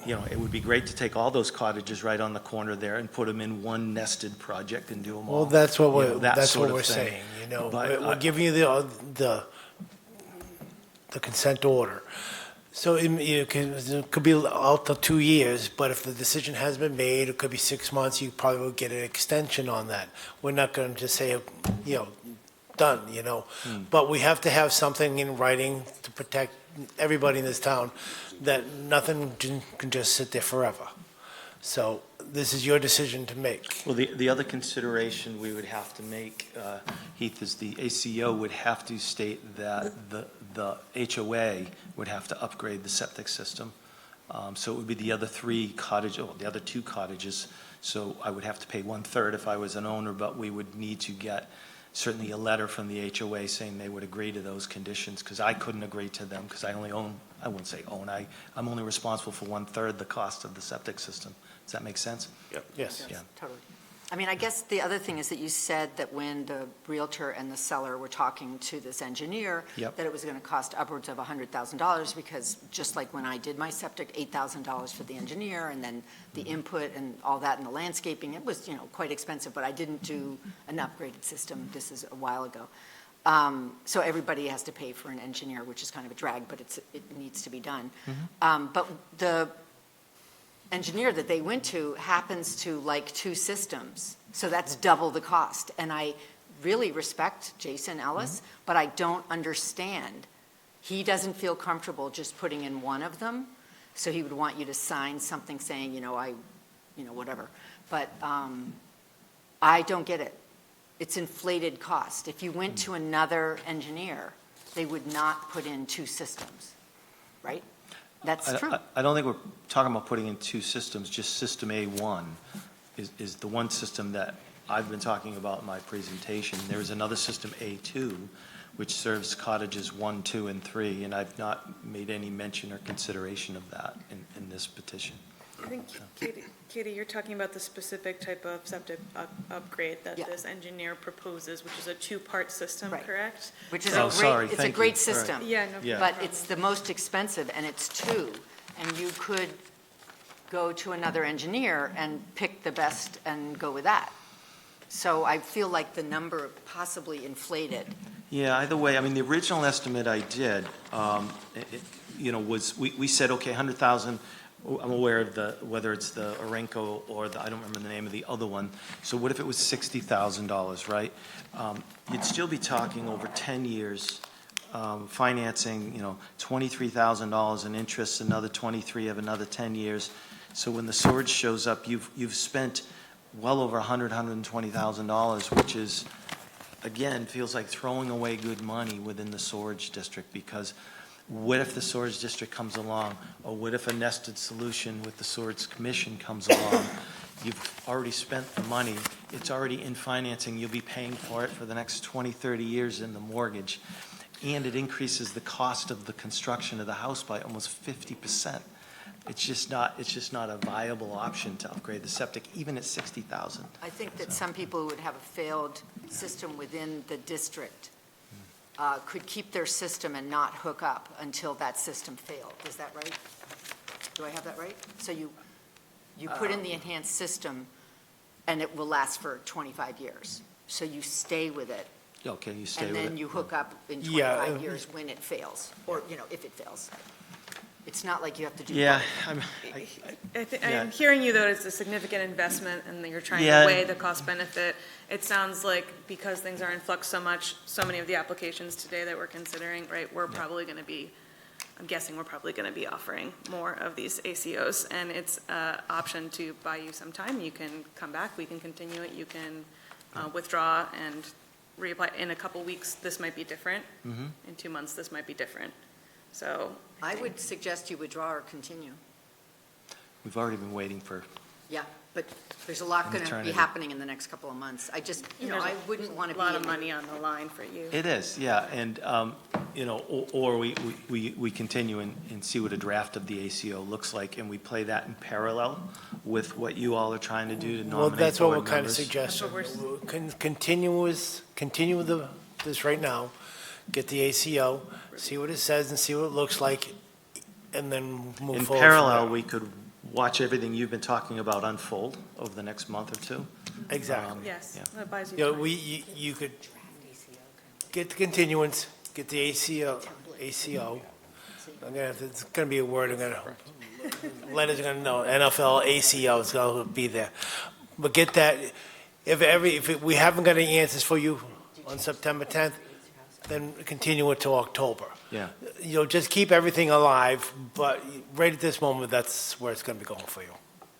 it would be great to take all those cottages right on the corner there and put them in one nested project and do them all. Well, that's what That that's sort what of we're thing. saying, But we're giving you the consent order. So it could be out to 2 years, but if the decision has been made, it could be 6 months, you probably will get an extension on that. We're not going to just say, done, But we have to have something in writing to protect everybody in this town, that nothing can just sit there forever. So this is your decision to make. Well, the other consideration we would have to make, Heath, is the ACO would have to state that the HOA would have to upgrade the septic system. So it would be the other the other two cottages. So I would have to pay 1/3 if I was an owner, but we would need to get certainly a letter from the HOA saying they would agree to those conditions, because I couldn't agree to them, because I only own, I wouldn't say own, I'm only responsible for 1/3 the cost of the septic system. Does that make sense? Yes. Yeah. Totally. I mean, I guess the other thing is that you said that when the Realtor and the seller were talking to this engineer, Yep. that it was going to cost upwards of $100,000, because just like when I did my septic, $8,000 for the engineer, and then the input and all that, and the landscaping, it was, quite expensive, but I didn't do an upgraded system. This is a while ago. So everybody has to pay for an engineer, which is kind of a drag, but it needs to be done. But the engineer that they went to happens to like 2 systems, so that's double the cost. And I really respect Jason Ellis, but I don't understand. He doesn't feel comfortable just putting in one of them, so he would want you to sign something saying, whatever. But I don't get it. It's inflated cost. If you went to another engineer, they would not put in 2 systems, right? That's true. I don't think we're talking about putting in 2 systems, just system A1 is the one system that I've been talking about in my presentation. There is another system, A2, which serves cottages 1, 2, and 3, and I've not made any mention or consideration of that in this petition. I think, Katie, you're talking about the specific type of septic upgrade that Yeah. this engineer proposes, which is a 2-part system, Right. correct? Which is Oh, sorry, it's a thank you. great All right. system. Yeah, no Yeah. But problem. it's the most expensive, and it's 2. And you could go to another engineer and pick the best and go with that. So I feel like the number possibly inflated. Yeah, either way, I mean, the original estimate I did, was, we said, okay, 100,000, I'm aware of whether it's the Orenco or I don't remember the name of the other one. So what if it was $60,000, right? You'd still be talking over 10 years, financing, $23,000 in interest, another 23 of another 10 years. So when the storage shows up, you've spent well over $120,000, which is, again, feels like throwing away good money within the storage district, because what if the storage district comes along, or what if a nested solution with the storage commission comes along? You've already spent the money, it's already in financing, you'll be paying for it for the next 20, 30 years in the mortgage, and it increases the cost of the construction of the house by almost 50%. It's just not a viable option to upgrade the septic, even at 60,000. I think that some people who would have a failed system within the district could keep their system and not hook up until that system failed. Is that right? Do I have that right? So you put in the enhanced system, and it will last for 25 years. So you stay with it, Okay, you stay with and it. then you hook up in Yeah, 25 years when it fails, or, if it fails. It's not like you have to do Yeah, both. Yeah. I'm hearing you, though, it's a significant investment, and that you're trying Yeah. to weigh the cost-benefit. It sounds like because things are in flux so much, so many of the applications today that we're considering, right, I'm guessing we're probably going to be offering more of these ACOs, and it's an option to buy you some time. You can come back, we can continue it, you can withdraw and reapply. In a couple weeks, this might be different. Mhm. In 2 months, this might be different. So. I would suggest you withdraw or continue. We've already been waiting for, Yeah, but there's a lot An going to be eternity. happening in the next couple of months. I just, I wouldn't want to A be. lot in of a- money on the line for you. it is, yeah, and, or we continue and see what a draft of the ACO looks like, and we play that in parallel with what you all are trying to do to Well, nominate that's what we're board kind of members. suggesting. That's what Continue this right now. get the ACO, see what it says and see what it looks like, and then move forward. In from parallel, there. we could watch everything you've been talking about unfold over the next month or two. Exactly. Yes, Yeah. that buys you You know, time. you could get the continuance, get the ACO. I'm gonna have to, it's gonna be a word, Leonard's gonna know, NFL, ACO is gonna be there. But get that, if we haven't got any answers for you on September 10th, then continue it till October. Yeah. You know, just keep everything alive, but right at this moment, that's where it's gonna be going for you.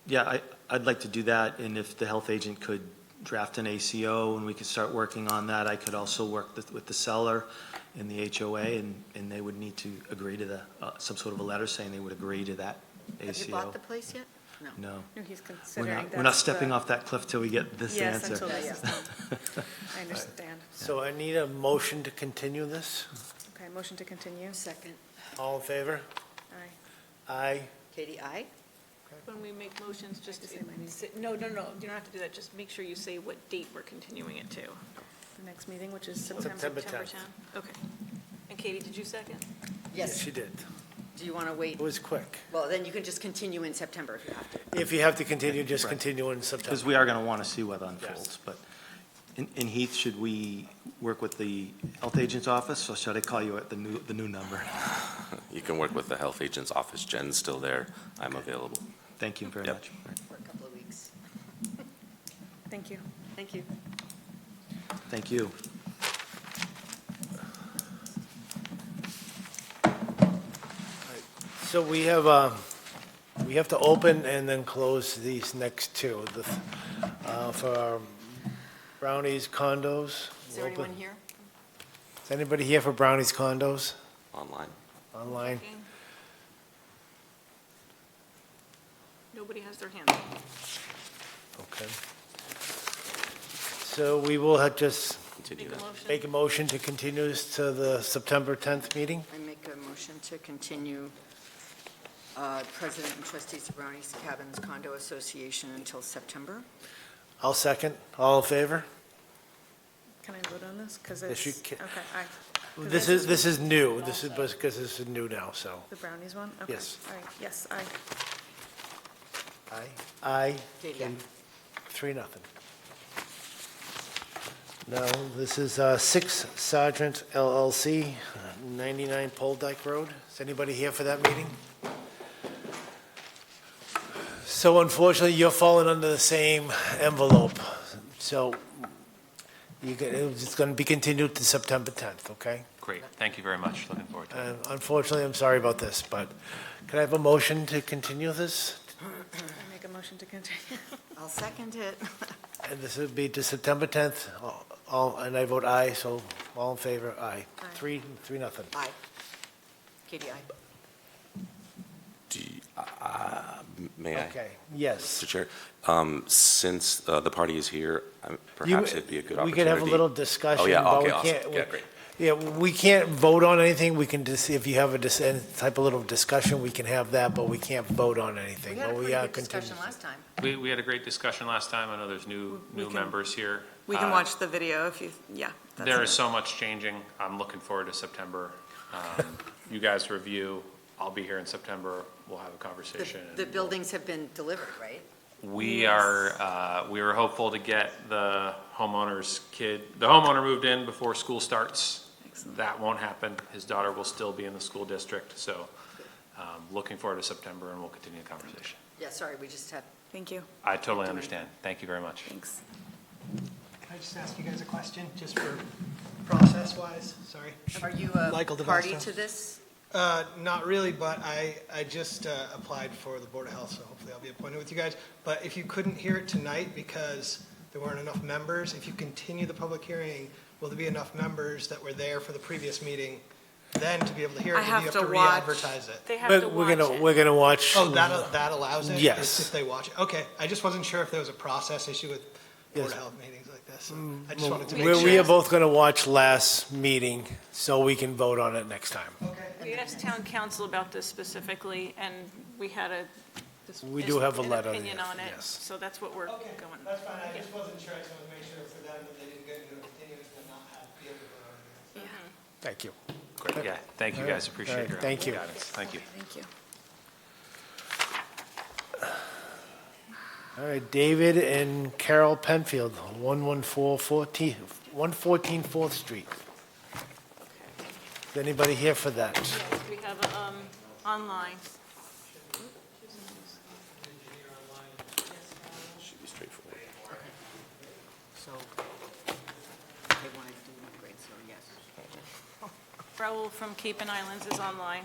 Yeah, I'd like to do that, and if the health agent could draft an ACO and we could start working on that, I could also work with the seller and the HOA, and they would need to agree to some sort of a letter saying they would agree to that ACO. Have you bought the place yet? No. No. No, he's We're considering not that's stepping the- off that cliff till we get this Yes, answer. until this is done. I understand. So I need a motion to continue this. Okay, motion to continue. Second. All in favor? Aye. Aye. Katie, aye? When we make motions, just, Just say my name. no, you don't have to do that, just make sure you say what date we're continuing it to. The next meeting, which is September September. 10th. 10? Okay. And Katie, did you second? Yes. She did. Do you want to wait? It was quick. Well, then you can just continue in September if you have to. If you have to continue, just Right. continue in Because September. we are going to want to see what unfolds, but in Heath, should we work with the health agent's office, or should I call you at the new number? You can work with the health agent's office. Jen's still there. I'm available. Thank you very Yep. much. For a couple of weeks. Thank you. Thank you. Thank you. So we have to open and then close these next two. For our Brownies condos. Is there anyone here? Is anybody here for Brownies condos Online. online? Checking. Nobody has their hand up. Okay. So we will have just Continue Make a that. motion. make a motion to continue this to the September 10th meeting. I make a motion to continue President and Trustees of Brownies Cabins Condo Association until September. I'll second. All in favor? Can I vote on this? Because Yes, it's, you okay, can. aye. 'Cause This is new. This is because this is new now, so. The brownies one? Okay. Yes. All right, yes, aye. Aye. Aye. Katie, aye. 3-0. Now, this is 6 Sergeant LLC, 99 Pole Dyke Road. Is anybody here for that meeting? So unfortunately, you're falling under the same envelope. So it's going to be continued to September 10th, okay? Great, thank you very much, looking forward to it. And unfortunately, I'm sorry about this, but can I have a motion to continue this? I make a motion to continue. I'll second it. And this would be to September 10th, and I vote aye, so all in favor, aye. Aye. 3-0. Aye. Katie, aye. May I? Okay, yes. Mr. Chair, since the party is here, perhaps it'd be a good We opportunity. could have a little discussion. Oh, yeah, but okay, we awesome. can't- Yeah, great. Yeah, we can't vote on anything. We can just, if you have any type of little discussion, we can have that, but we can't vote on anything. We had a But pretty are good discussion continuing. last time. We had a great discussion last time, I know there's new We can- members here. We can watch the video if you, yeah. that's There it. is so much changing, I'm looking forward to September. You guys review, I'll be here in September, we'll have a conversation. The buildings have been delivered, right? We were hopeful to get the homeowner's kid, the homeowner moved in before school starts. Excellent. That won't happen. His daughter will still be in the school district, so looking forward to September and we'll continue the conversation. Yeah, sorry, we just had, Thank you, I totally understand. Thank you very much. thanks. Can I just ask you guys a question, just for process-wise? Sorry. are you a Michael party DeVosto. to this? Not really, but I just applied for the Board of Health, so hopefully I'll be appointed with you guys. But if you couldn't hear it tonight because there weren't enough members, if you continue the public hearing, will there be enough members that were there for the previous meeting then to be able to hear it? I Or do have you to have to watch. re-advertise it? They have to But watch it. we're gonna watch. Oh, that allows it? Yes. It's if they watch it? Okay, I just wasn't sure if there was a process issue with Board Yes. of Health meetings like this. So I just wanted to make We sure. are both gonna watch last meeting, so we can vote on it next time. Okay. We asked town council about this specifically, and we had We do have a an letter, opinion yes, on it, yes. so that's what we're Okay, going. that's fine, I Yeah. just wasn't sure, I just wanted to make sure for them that they didn't get into a continuance and not have, be able to vote on it. Thank you. Great, yeah, thank you All right. guys, appreciate All right, your thank you. guidance. Thank you. Thank you. All right, David and Carol Penfield, 114 4th Street. Is anybody here for that? Yes, we have, online. Should be straightforward. So they want to do an upgrade, so yes. Raul from Cape and Islands is online.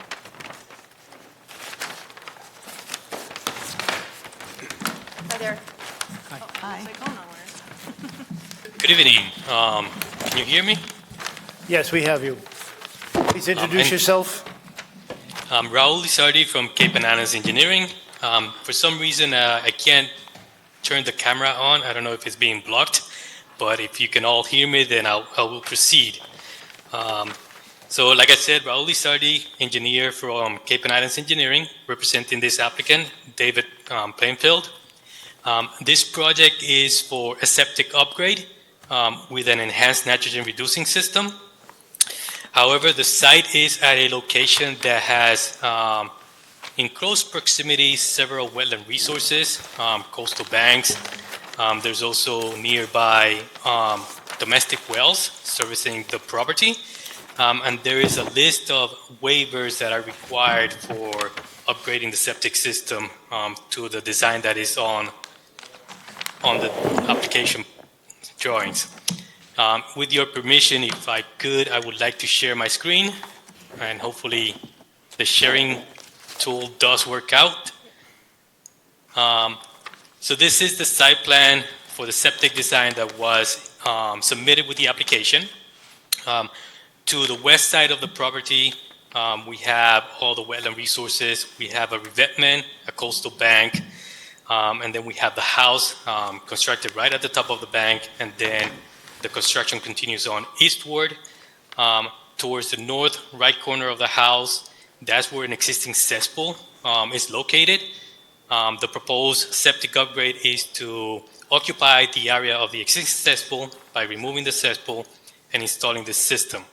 Hi there. Hi. Like, oh, no worries. Good evening. Can you hear me? Yes, we have you. Please introduce and- yourself. I'm Raul Lizardi from Cape and Islands Engineering. For some reason, I can't turn the camera on. I don't know if it's being blocked, but if you can all hear me, then I will proceed. So like I said, Raul Lizardi, engineer from Cape and Islands Engineering, representing this applicant, David Plainfield. This project is for a septic upgrade with an enhanced nitrogen reducing system. However, the site is at a location that has in close proximity several wetland resources, coastal banks. There's also nearby domestic wells servicing the property. And there is a list of waivers that are required for upgrading the septic system to the design that is on the application drawings. With your permission, if I could, I would like to share my screen, and hopefully the sharing tool does work out. So this is the site plan for the septic design that was submitted with the application. To the west side of the property, we have all the wetland resources. We have a revetment, a coastal bank, and then we have the house constructed right at the top of the bank, and then the construction continues on eastward towards the north right corner of the house. That's where an existing cesspool is located. The proposed septic upgrade is to occupy the area of the existing cesspool by removing the cesspool and installing the system.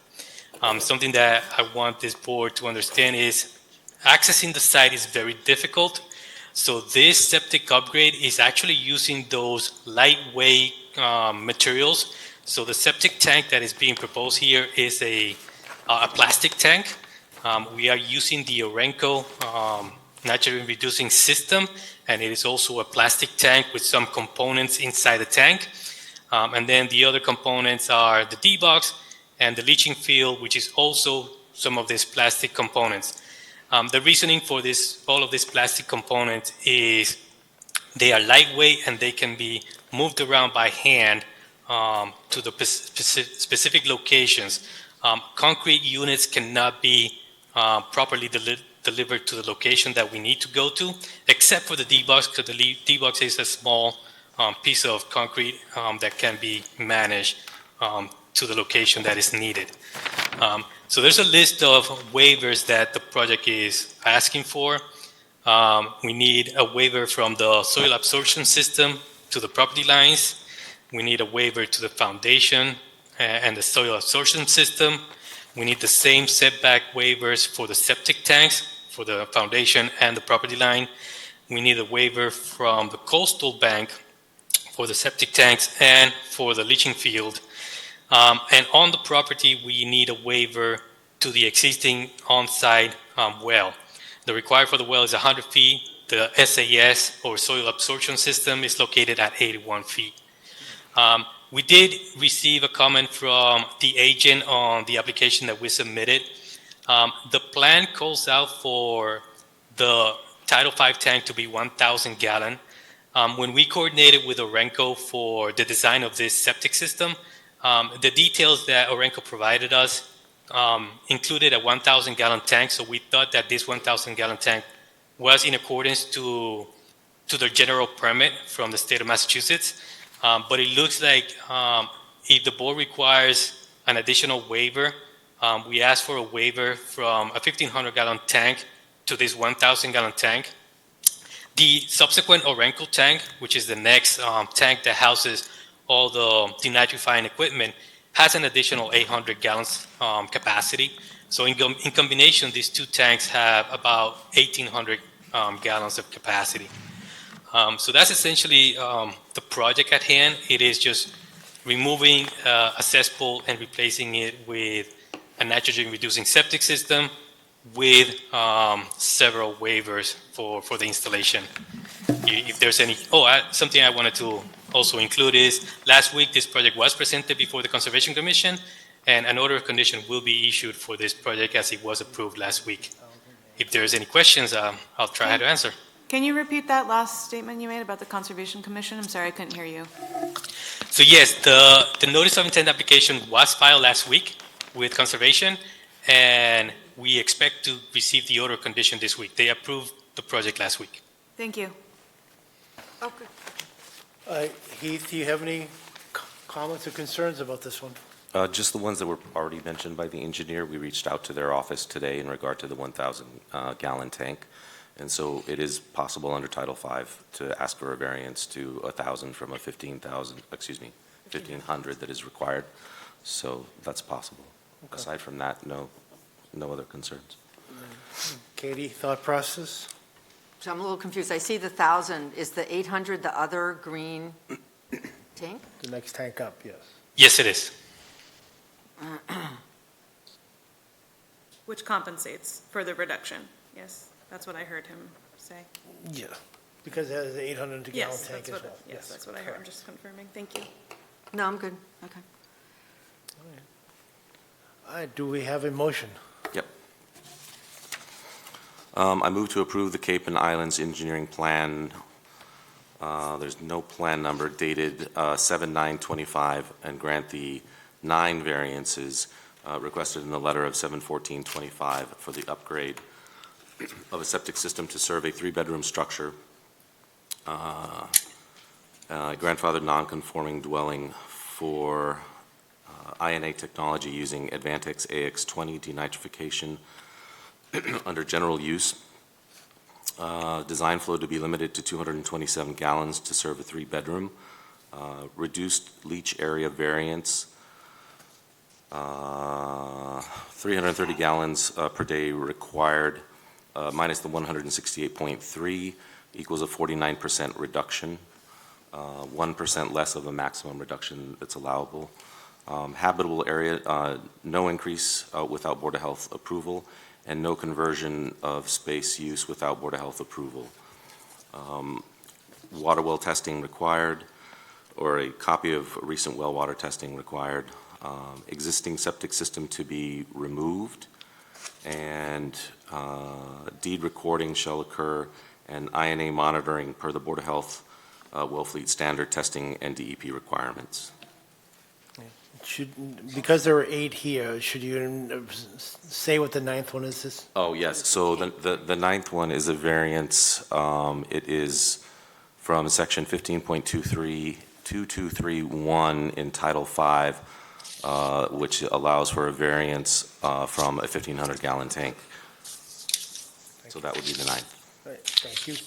Something that I want this board to understand is accessing the site is very difficult. So this septic upgrade is actually using those lightweight materials. So the septic tank that is being proposed here is a plastic tank. We are using the Orenco nitrogen reducing system, and it is also a plastic tank with some components inside the tank. And then the other components are the D-box and the leaching field, which is also some of these plastic components. The reasoning for all of these plastic components is they are lightweight and they can be moved around by hand to the specific locations. Concrete units cannot be properly delivered to the location that we need to go to, except for the D-box, because the D-box is a small piece of concrete that can be managed to the location that is needed. So there's a list of waivers that the project is asking for. We need a waiver from the soil absorption system to the property lines. We need a waiver to the foundation and the soil absorption system. We need the same setback waivers for the septic tanks, for the foundation and the property line. We need a waiver from the coastal bank for the septic tanks and for the leaching field. And on the property, we need a waiver to the existing on-site well. The required for the well is 100 feet. The SAS, or soil absorption system, is located at 81 feet. We did receive a comment from the agent on the application that we submitted. The plan calls out for the Title V tank to be 1,000 gallon. When we coordinated with Orenco for the design of this septic system, the details that Orenco provided us included a 1,000 gallon tank, so we thought that this 1,000 gallon tank was in accordance to the general permit from the state of Massachusetts. But it looks like if the board requires an additional waiver, we asked for a waiver from a 1,500 gallon tank to this 1,000 gallon tank. The subsequent Orenco tank, which is the next tank that houses all the denitrifying equipment, has an additional 800 gallons capacity. So in combination, these two tanks have about 1,800 gallons of capacity. So that's essentially the project at hand. It is just removing a cesspool and replacing it with a nitrogen-reducing septic system with several waivers for the installation. If there's any, something I wanted to also include is, last week, this project was presented before the Conservation Commission, and an order of condition will be issued for this project as it was approved last week. If there's any questions, I'll try to answer. Can you repeat that last statement you made about the Conservation Commission? I'm sorry, I couldn't hear you. So yes, the notice of intent application was filed last week with Conservation, and we expect to receive the order of condition this week. They approved the project last week. Thank you. Heath, do you have any comments or concerns about this one? Just the ones that were already mentioned by the engineer. We reached out to their office today in regard to the 1,000 gallon tank. And so it is possible under Title V to ask for a variance to 1,000 from a 1,500 that is required. So that's possible. Okay. Aside from that, no other concerns. Katie, thought process? So I'm a little confused. I see the 1,000. Is the 800 the other green tank? The next tank up, yes. Yes, it is. Which compensates for the reduction. Yes, that's what I heard him say. Yeah. Because it has the 800 gallon Yes, tank that's as well. what, yes, that's what I heard. I'm just confirming. Thank you. No, I'm good. Okay. All right, do we have a motion? Yep. I move to approve the Cape and Islands Engineering Plan. There's no plan number, dated 7/9/25, and grant the 9 variances requested in the letter of 7/14/25 for the upgrade of a septic system to serve a 3-bedroom structure, grandfathered non-conforming dwelling for INA technology using Advantex AX20 denitrification under general use. Design flow to be limited to 227 gallons to serve a 3-bedroom. Reduced leach area variance, 330 gallons per day required, minus the 168.3 equals a 49% reduction, 1% less of a maximum reduction that's allowable. Habitable area, no increase without Board of Health approval, and no conversion of space use without Board of Health approval. Water well testing required, or a copy of recent well water testing required. Existing septic system to be removed, and deed recording shall occur, and INA monitoring per the Board of Health Wellfleet standard testing and DEP requirements. Because there are 8 here, should you say what the 9th one is? This? Oh, yes, so the 9th one is a variance. It is from section 15.2231 in Title V, which allows for a variance from a 1,500 gallon tank. So that would be the 9th. All right, thank you.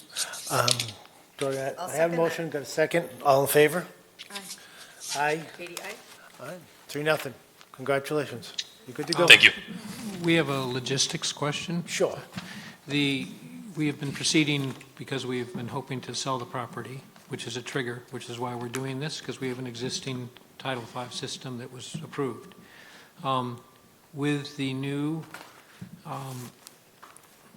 Do I have a second motion, got a second? All in favor? Aye. Aye. Katie, aye? All right, 3-0. Congratulations. You're good to go. Thank you. We have a logistics question. Sure. We have been proceeding because we've been hoping to sell the property, which is a trigger, which is why we're doing this, because we have an existing Title V system that was approved. With the new,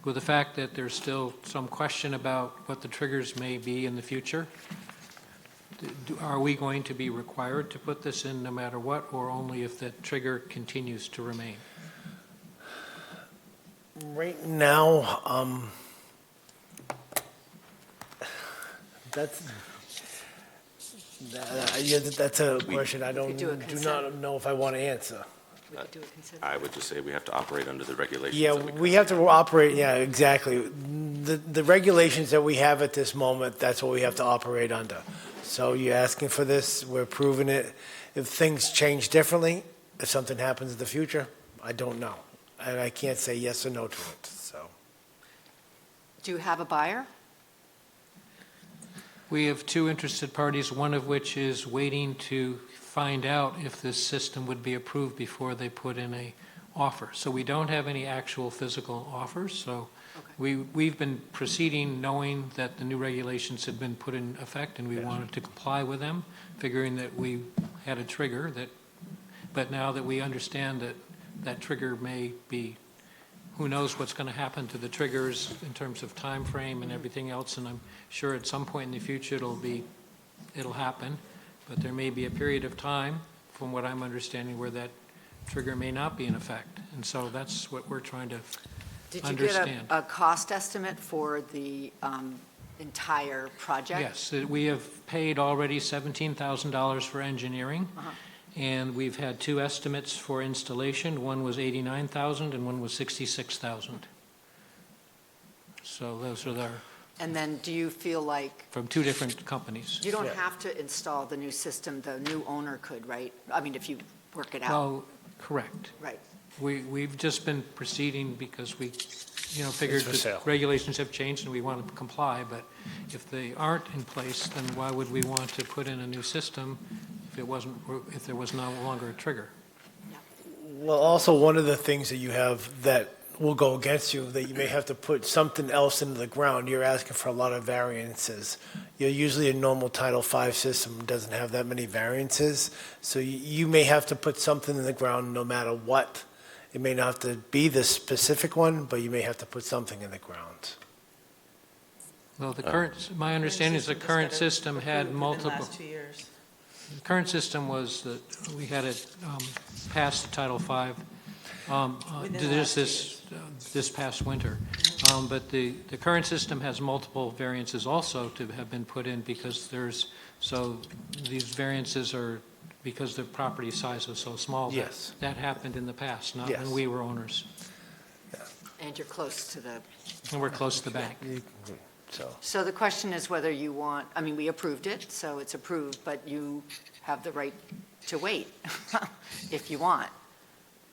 with the fact that there's still some question about what the triggers may be in the future, are we going to be required to put this in no matter what, or only if that trigger continues to remain? Right now, that's a question I do not know if I want to answer. We could do a consent. I would just say we have to operate under the regulations. Yeah, that we have to operate, yeah, exactly. The regulations that we have at this moment, that's what we have to operate under. So you're asking for this, we're approving it. If things change differently, if something happens in the future, I don't know. And I can't say yes or no to it, so. Do you have a buyer? We have 2 interested parties, one of which is waiting to find out if this system would be approved before they put in a offer. So we don't have any actual physical offers, so we've been proceeding knowing that the new regulations had been put in effect, and we wanted to comply with them, figuring that we had a trigger that, but now that we understand that that trigger may be, who knows what's going to happen to the triggers in terms of time frame and everything else, and I'm sure at some point in the future it'll happen, but there may be a period of time, from what I'm understanding, where that trigger may not be in effect, and so that's what we're trying to Did you understand. get a cost estimate for the entire project? Yes, we have paid already $17,000 for engineering, and we've had two estimates for installation. One was $89,000 and one was $66,000. So those are And then do you feel like from two different companies. you don't have to install the new system, the new owner could, right? I mean, if you work it out, Well, correct. right? We've just been proceeding because we, figured for that sale. regulations have changed and we want to comply, but if they aren't in place, then why would we want to put in a new system if there was no longer a trigger? Well, also, one of the things that you have that will go against you, that you may have to put something else into the ground, you're asking for a lot of variances. Usually a normal Title V system doesn't have that many variances, so you may have to put something in the ground no matter what. It may not have to be the specific one, but you may have to put something in the ground. Well, my understanding is the current system had multiple. In the last 2 years. The current system was that we had it pass the Title V this past winter. But the current system has multiple variances also to have been put in because these variances are because the property size was so small. Yes. That happened in the past, not Yes. when we were owners. And you're close to the, And we're close to the bank. so the question is whether you want, I mean, we approved it, so it's approved, but you have the right to wait if you want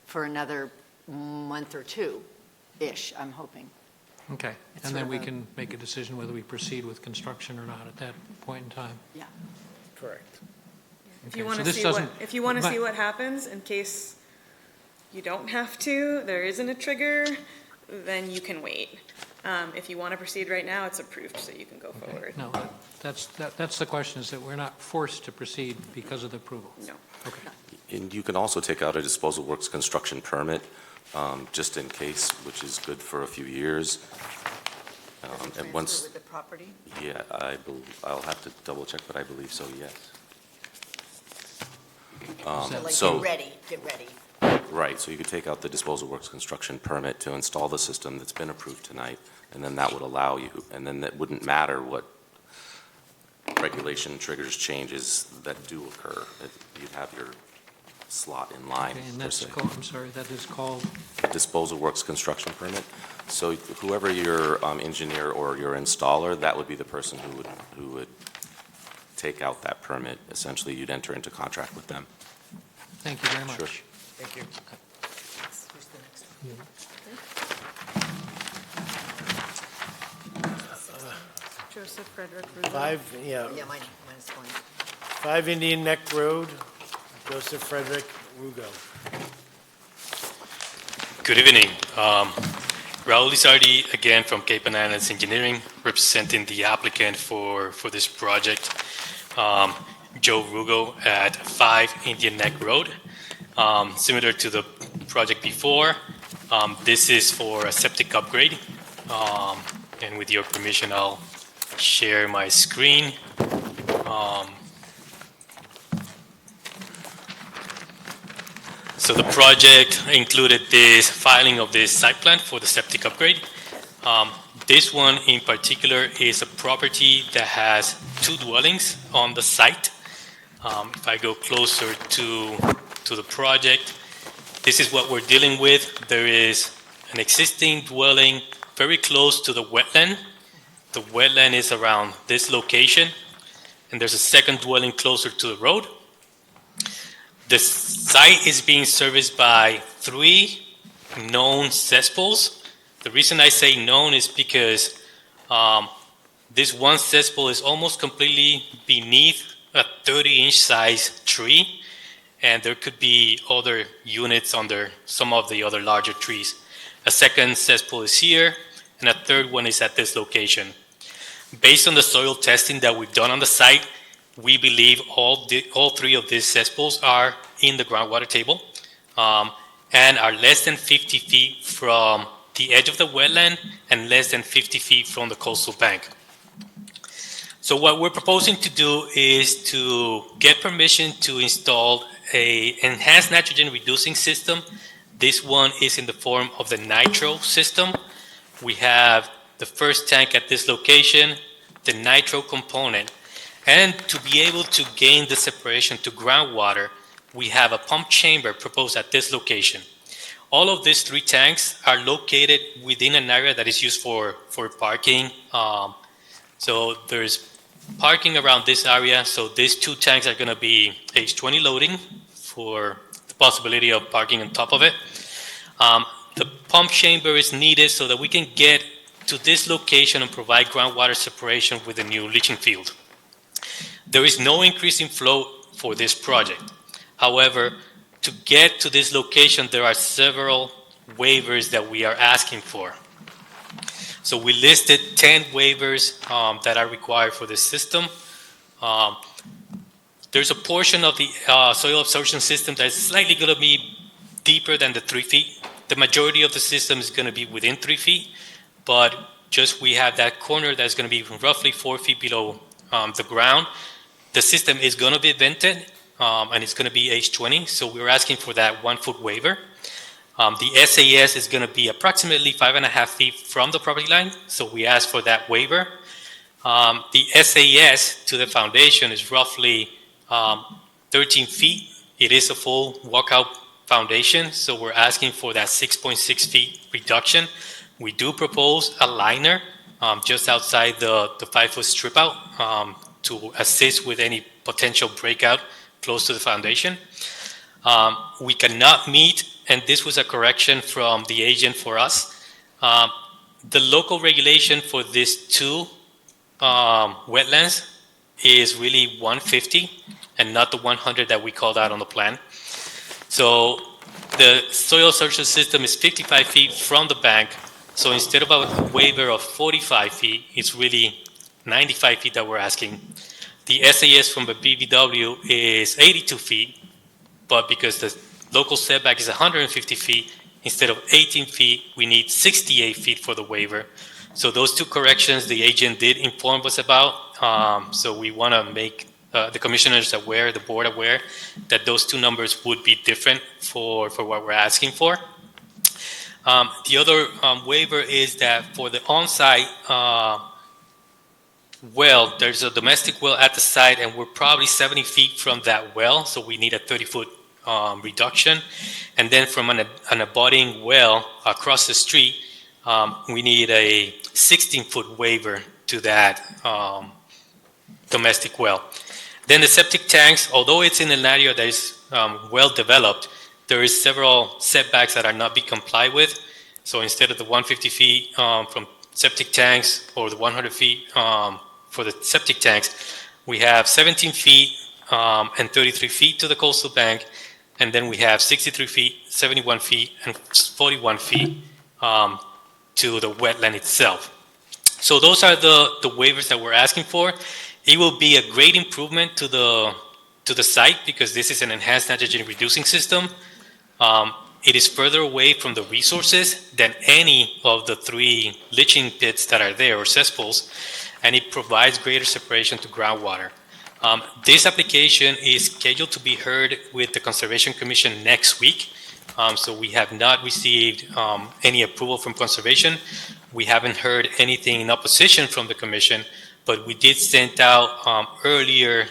for another month or two-ish, I'm hoping. Okay. It's And then sort we of a- can make a decision whether we proceed with construction or not at that point in time. Yeah. Correct. If you Okay, want so to this see doesn't- if you want to but- see what happens in case you don't have to, there isn't a trigger, then you can wait. If you want to proceed right now, it's approved, so you can go forward. No, that's the question, is that we're not forced to proceed because of the approval. No. Okay. And you can also take out a disposal works construction permit, just in case, which is good for a few years. And once, Transfer with the property? yeah, I'll have to double check, but I believe so, yes. Like, So- get ready. Right, so you could take out the disposal works construction permit to install the system that's been approved tonight, and then that would allow you, and then that wouldn't matter what regulation triggers changes that do occur. You'd have your slot in line, Okay, and per that's se. called, I'm sorry, that is called, Disposal works construction permit. So whoever your engineer or your installer, that would be the person who would take out that permit. Essentially, you'd enter into contract with them. thank you very much. Sure. Thank you. Who's the next one? Joseph Frederick Russo. Yeah, mine is fine. 5 Indian Neck Road, Joseph Frederick Rugo. Good evening. Raul Lizardi, again from Cape Bananas Engineering, representing the applicant for this project, Joe Rugo at 5 Indian Neck Road. Similar to the project before, this is for a septic upgrade. And with your permission, I'll share my screen. So the project included this filing of this site plan for the septic upgrade. This one in particular is a property that has 2 dwellings on the site. If I go closer to the project, this is what we're dealing with. There is an existing dwelling very close to the wetland. The wetland is around this location, and there's a second dwelling closer to the road. The site is being serviced by 3 known cesspools. The reason I say known is because this one cesspool is almost completely beneath a 30-inch size tree, and there could be other units under some of the other larger trees. A second cesspool is here, and a third one is at this location. Based on the soil testing that we've done on the site, we believe all three of these cesspools are in the groundwater table and are less than 50 feet from the edge of the wetland and less than 50 feet from the coastal bank. So what we're proposing to do is to get permission to install a enhanced nitrogen reducing system. This one is in the form of the nitro system. We have the first tank at this location, the nitro component, and to be able to gain the separation to groundwater, we have a pump chamber proposed at this location. All of these three tanks are located within an area that is used for parking. So there's parking around this area. So these two tanks are going to be H20 loading for the possibility of parking on top of it. The pump chamber is needed so that we can get to this location and provide groundwater separation with the new leaching field. There is no increase in flow for this project. However, to get to this location, there are several waivers that we are asking for. So we listed 10 waivers that are required for this system. There's a portion of the soil absorption system that's slightly going to be deeper than the 3 feet. The majority of the system is going to be within 3 feet, but just we have that corner that's going to be roughly 4 feet below the ground. The system is going to be vented, and it's going to be H20, so we're asking for that 1 foot waiver. The SAS is going to be approximately 5.5 feet from the property line, so we ask for that waiver. The SAS to the foundation is roughly 13 feet. It is a full walkout foundation, so we're asking for that 6.6 feet reduction. We do propose a liner just outside the 5 foot strip out to assist with any potential breakout close to the foundation. We cannot meet, and this was a correction from the agent for us, the local regulation for these two wetlands is really 150 and not the 100 that we called out on the plan. So the soil absorption system is 55 feet from the bank. So instead of a waiver of 45 feet, it's really 95 feet that we're asking. The SAS from the BVW is 82 feet, but because the local setback is 150 feet, instead of 18 feet, we need 68 feet for the waiver. So those two corrections the agent did inform us about. So we want to make the commissioners aware, the board aware, that those two numbers would be different for what we're asking for. The other waiver is that for the on-site well, there's a domestic well at the site, and we're probably 70 feet from that well, so we need a 30-foot reduction. And then from an abutting well across the street, we need a 16-foot waiver to that domestic well. Then the septic tanks, although it's in an area that is well developed, there is several setbacks that are not being complied with. So instead of the 150 feet from septic tanks or the 100 feet for the septic tanks, we have 17 feet and 33 feet to the coastal bank, and then we have 63 feet, 71 feet, and 41 feet to the wetland itself. So those are the waivers that we're asking for. It will be a great improvement to the site because this is an enhanced nitrogen reducing system. It is further away from the resources than any of the 3 leaching pits that are there, or cesspools, and it provides greater separation to groundwater. This application is scheduled to be heard with the Conservation Commission next week. So we have not received any approval from Conservation. We haven't heard anything in opposition from the Commission, but we did send out earlier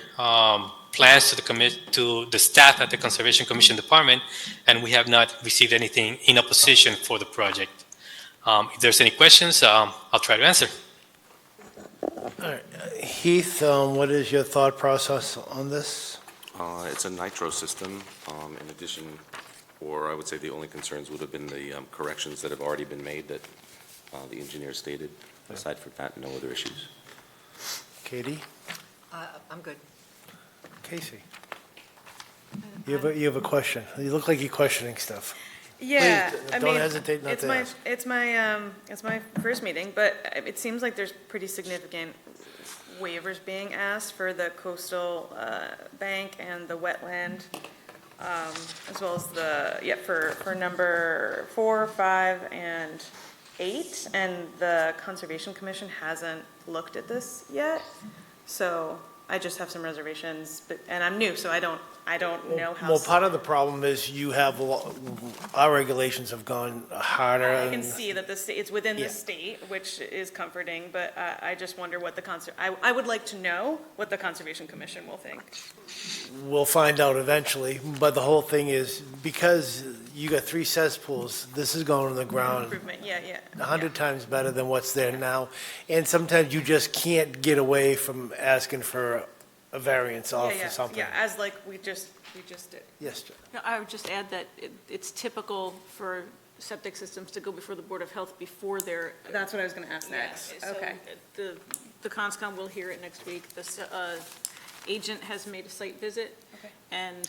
plans to the staff at the Conservation Commission Department, and we have not received anything in opposition for the project. If there's any questions, I'll try to answer. All right. Heath, what is your thought process on this? It's a nitro system. In addition, or I would say the only concerns would have been the corrections that have already been made that the engineer stated. Aside from that, no other issues. Katie? I'm good. Casey? You have a question. You look like you're questioning stuff. Yeah, Please, I don't mean, hesitate not it's to my, ask. it's my first meeting, but it seems like there's pretty significant waivers being asked for the coastal bank and the wetland, as well as for number 4, 5, and 8, and the Conservation Commission hasn't looked at this yet, so I just have some reservations, and I'm new, so I don't know how. Well, part of the problem is you have, our regulations have gone harder. I can and- see that it's within Yeah. the state, which is comforting, but I just wonder what I would like to know what the Conservation Commission will think. We'll find out eventually, but the whole thing is, because you got 3 cesspools, this is going to the ground Improvement, yeah. 100 times better than what's there now. And sometimes you just can't get away from asking for a variance off or something. Yeah, as like we just did. Yes, John. No, I would just add that it's typical for septic systems to go before the Board of Health before they're. That's what I was gonna ask next. Yeah, so Okay. The CONSCOM will hear it next week. The agent has made a site visit Okay. and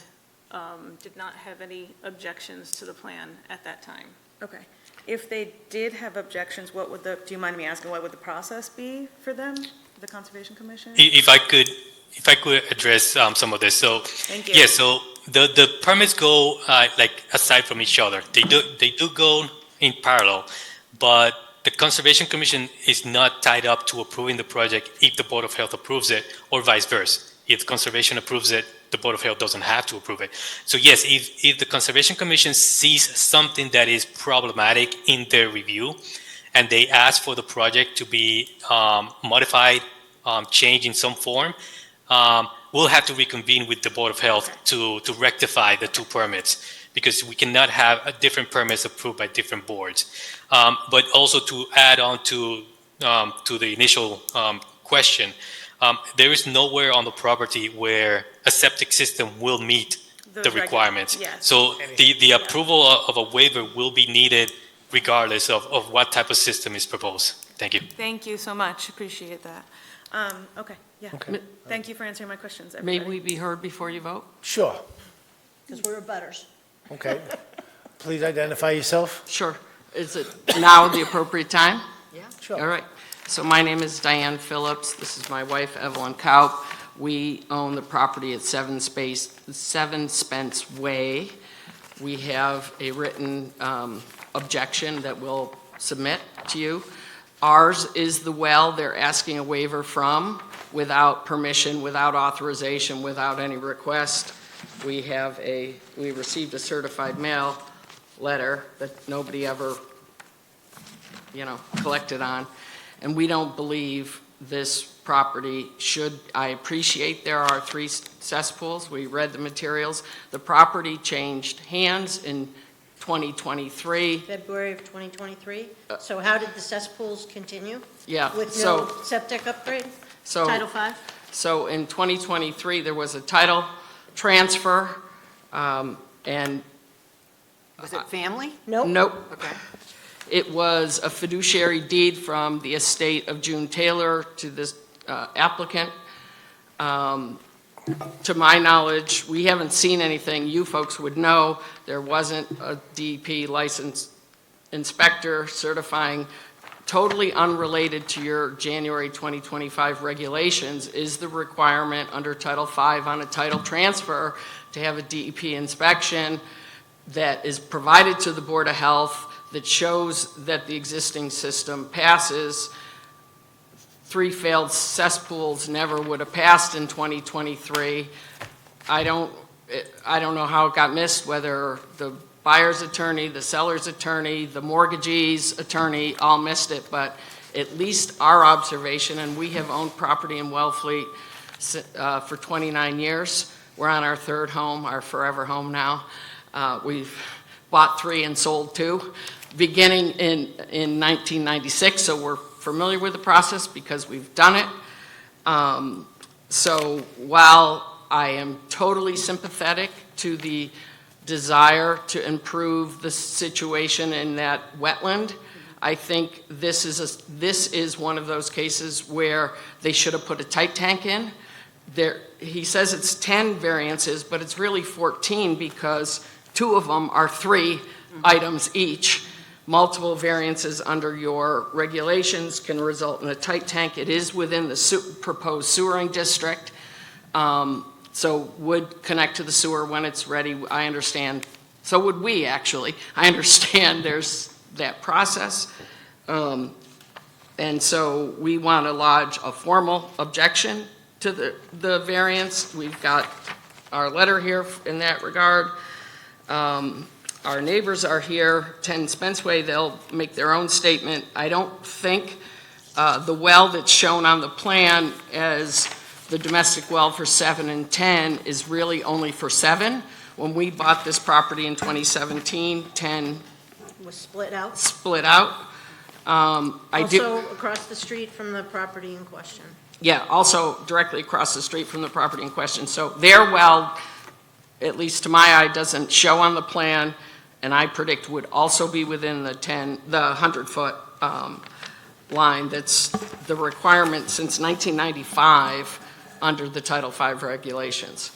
did not have any objections to the plan at that time. Okay. If they did have objections, do you mind me asking, what would the process be for them, the Conservation Commission? If I could address some of this, so. Thank you. Yeah, so the permits go like aside from each other. They do go in parallel, but the Conservation Commission is not tied up to approving the project if the Board of Health approves it, or vice versa. If Conservation approves it, the Board of Health doesn't have to approve it. So yes, if the Conservation Commission sees something that is problematic in their review, and they ask for the project to be modified, changed in some form, we'll have to reconvene with the Board of Health to rectify the 2 permits, because we cannot have different permits approved by different boards. But also to add on to the initial question, there is nowhere on the property where a septic system will meet the requirements. yes. So the approval of a waiver will be needed regardless of what type of system is proposed. Thank you. Thank you so much, appreciate that. Okay, yeah. Thank you for answering my questions, May everybody. we be heard before you vote? Sure. Because we're abutters. Okay. Please identify yourself. Sure. Is it now the appropriate time? Yeah. Sure. All right. So my name is Diane Phillips. This is my wife, Evelyn Kaup. We own the property at 7 Spence Way. We have a written objection that we'll submit to you. Ours is the well they're asking a waiver from without permission, without authorization, without any request. We received a certified mail letter that nobody ever, collected on. And we don't believe this property should, I appreciate there are 3 cesspools. We read the materials. The property changed hands in 2023. February of 2023. So how did the cesspools continue? Yeah, With no septic upgrade? so. Title V? So in 2023, there was a title transfer, and Was it family? Nope. nope. Okay. It was a fiduciary deed from the estate of June Taylor to this applicant. To my knowledge, we haven't seen anything. You folks would know there wasn't a DEP licensed inspector certifying. Totally unrelated to your January 2025 regulations is the requirement under Title V on a title transfer to have a DEP inspection that is provided to the Board of Health that shows that the existing system passes. 3 failed cesspools never would have passed in 2023. I don't know how it got missed, whether the buyer's attorney, the seller's attorney, the mortgagee's attorney all missed it, but at least our observation, and we have owned property in Wellfleet for 29 years. We're on our 3rd home, our forever home now. We've bought 3 and sold 2, beginning in 1996, so we're familiar with the process because we've done it. So while I am totally sympathetic to the desire to improve the situation in that wetland, I think this is one of those cases where they should have put a tight tank in he says it's 10 variances, but it's really 14 because 2 of them are 3 items each. Multiple variances under your regulations can result in a tight tank. It is within the proposed sewering district, so would connect to the sewer when it's ready. I understand. So would we, actually. I understand there's that process. And so we want to lodge a formal objection to the variance. We've got our letter here in that regard. Our neighbors are here, 10 Spence Way, they'll make their own statement. I don't think the well that's shown on the plan as the domestic well for 7 and 10 is really only for 7. When we bought this property in 2017, 10 Was split out. split out. Also across the street from the property in question. Yeah, also directly across the street from the property in question. So their well, at least to my eye, doesn't show on the plan, and I predict would also be within the 100-foot line. That's the requirement since 1995 under the Title V regulations.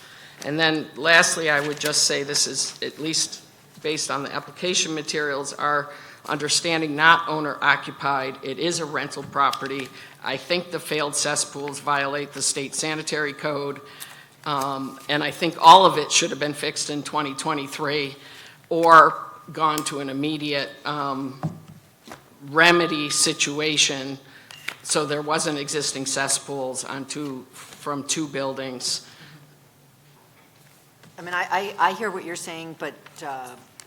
And then lastly, I would just say this is, at least based on the application materials, our understanding not owner occupied. It is a rental property. I think the failed cesspools violate the state sanitary code. And I think all of it should have been fixed in 2023 or gone to an immediate remedy situation so there wasn't existing cesspools from 2 buildings. I mean, I hear what you're saying, but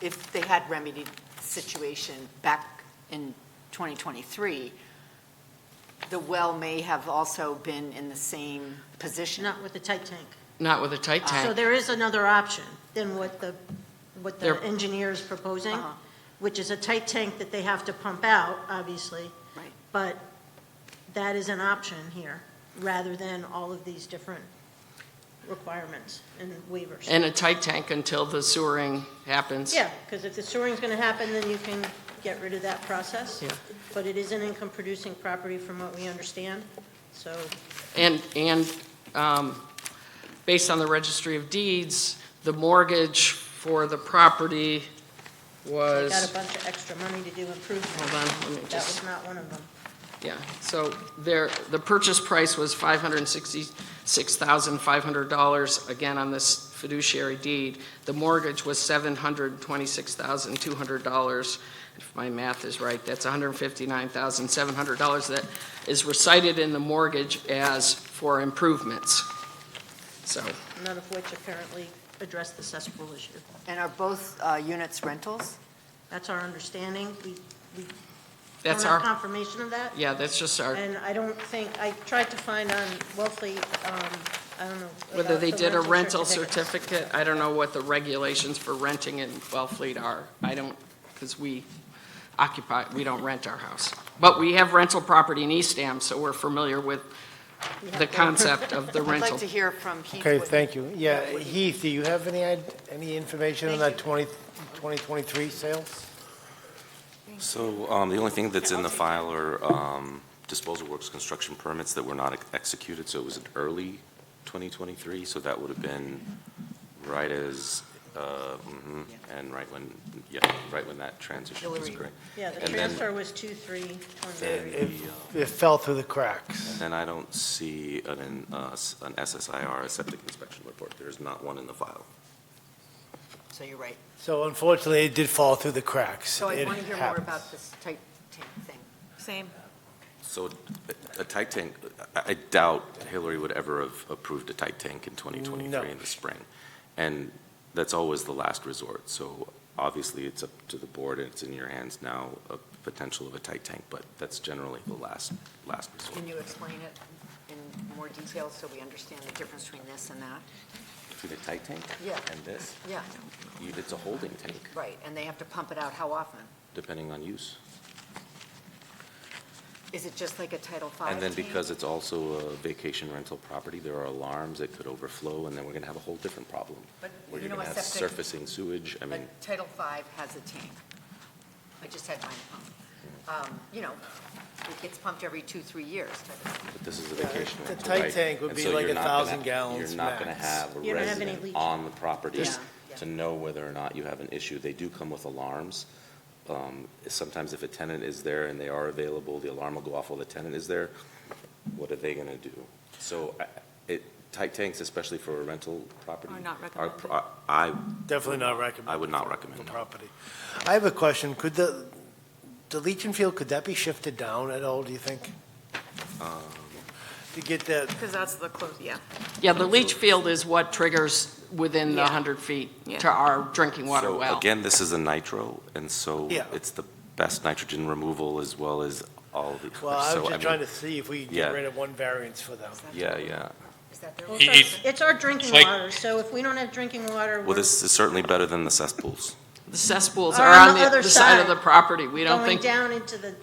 if they had remedied the situation back in 2023, the well may have also been in the same position. Not with the tight tank. Not with a tight tank. So there is another option than what the There- engineer is proposing, Uh-huh. which is a tight tank that they have to pump out, obviously. Right. But that is an option here, rather than all of these different requirements and waivers. And a tight tank until the sewering happens. Yeah, because if the sewering's going to happen, then you can get rid of that process. Yeah. But it is an income-producing property from what we understand, so. And based on the Registry of Deeds, the mortgage for the property They was, got a bunch of extra money to do improvements. hold on, let me That just, was not one of them. yeah. So the purchase price was $566,500, again, on this fiduciary deed. The mortgage was $726,200. If my math is right, that's $159,700 that is recited in the mortgage as for improvements. So, None of which apparently address the cesspool issue. And are both units rentals? That's our understanding. We that's don't have our, confirmation of that. yeah, that's just our, And I don't think, I tried to find on Wellfleet, I don't know. whether about they the did a rental certificates. certificate, I don't know what the regulations for renting in Wellfleet are. I don't, because we don't rent our house. But we have rental property in Eastham, so we're familiar with the concept of the I'd rental. like to hear from Heath. Okay, what- thank you. Yeah, Heath, do you have any information on that 2023 sales? So the only thing that's in the file are disposal works construction permits that were not executed, so it was in early 2023, so that would have been right as, and right when that transition was correct. Yeah, the And then- transfer was 2/3/23. It fell through the cracks. And then I don't see an SSIR, a septic inspection report. There's not one in the file. So you're right. So unfortunately, it did fall through the cracks. So I It want to hear more happens. about this tight tank thing. Same. So a tight tank, I doubt Hillary would ever have approved a tight tank in 2023 No. in the spring. And that's always the last resort. So obviously, it's up to the board, and it's in your hands now, a potential of a tight tank, but that's generally the last resort. Can you explain it in more detail so we understand the difference between this and that? Between a tight tank Yeah. and this, Yeah, it's a holding tank, right, and they have to pump it out how often? depending on use. Is it just like a Title V And then tank? because it's also a vacation rental property, there are alarms that could overflow, and then we're going to have a whole different problem. But Where you you're know, going a to have septic, surfacing sewage, I a mean, Title V has a tank. I just had mine pumped. You know, It gets pumped every 2-3 years. But this is a vacation The rental, tight right? tank would And be so like you're not gonna- 1,000 gallons You're not going to max. have a You don't have any resident leaching. on the property Yeah. to know whether or not you have an issue. They do come with alarms. Sometimes if a tenant is there and they are available, the alarm will go off while the tenant is there. What are they going to do? So tight tanks, especially for a rental property. Are not recommended. Definitely not recommended. I would not for recommend the that. property. I have a question. Could the leaching field, could that be shifted down at all, do you think? To get that, Because that's the close, yeah. Yeah, the leach field is what triggers within the Yeah. 100 feet Yeah. to our drinking water So well. again, this is a nitro, and so Yeah. it's the best nitrogen removal as well as all the. well, I so, was just mean, trying to see if we could yeah. get rid of one variance for them. Yeah, yeah. Is that their? Well, If- it's our drinking like- water, so if we don't have drinking water, Well, we're this is certainly better than the cesspools. The cesspools Are are on on the other the side of side, the property. We don't going think, down into the.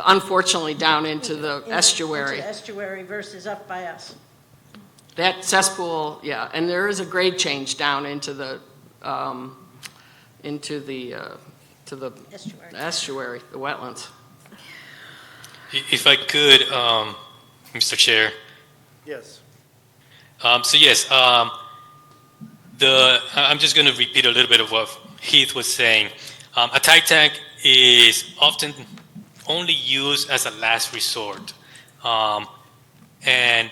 unfortunately, down into the Into estuary. the estuary versus up by us. That cesspool, yeah, and there is a grade change down into the, to the Estuary. estuary, the wetlands. If I could, Mr. Chair. Yes. So yes, I'm just going to repeat a little bit of what Heath was saying. A tight tank is often only used as a last resort. And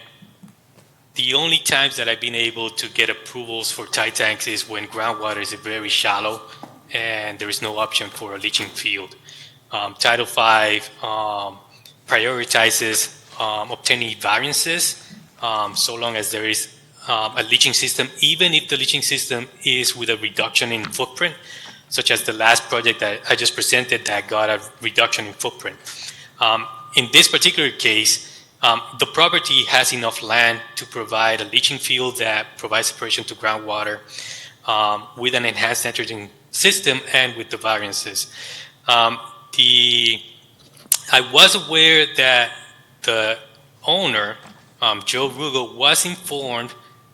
the only times that I've been able to get approvals for tight tanks is when groundwater is very shallow and there is no option for a leaching field. Title V prioritizes obtaining variances so long as there is a leaching system, even if the leaching system is with a reduction in footprint, such as the last project that I just presented that got a reduction in footprint. In this particular case, the property has enough land to provide a leaching field that provides separation to groundwater with an enhanced nitrogen system and with the variances. I was aware that the owner, Joe Rugo, was informed,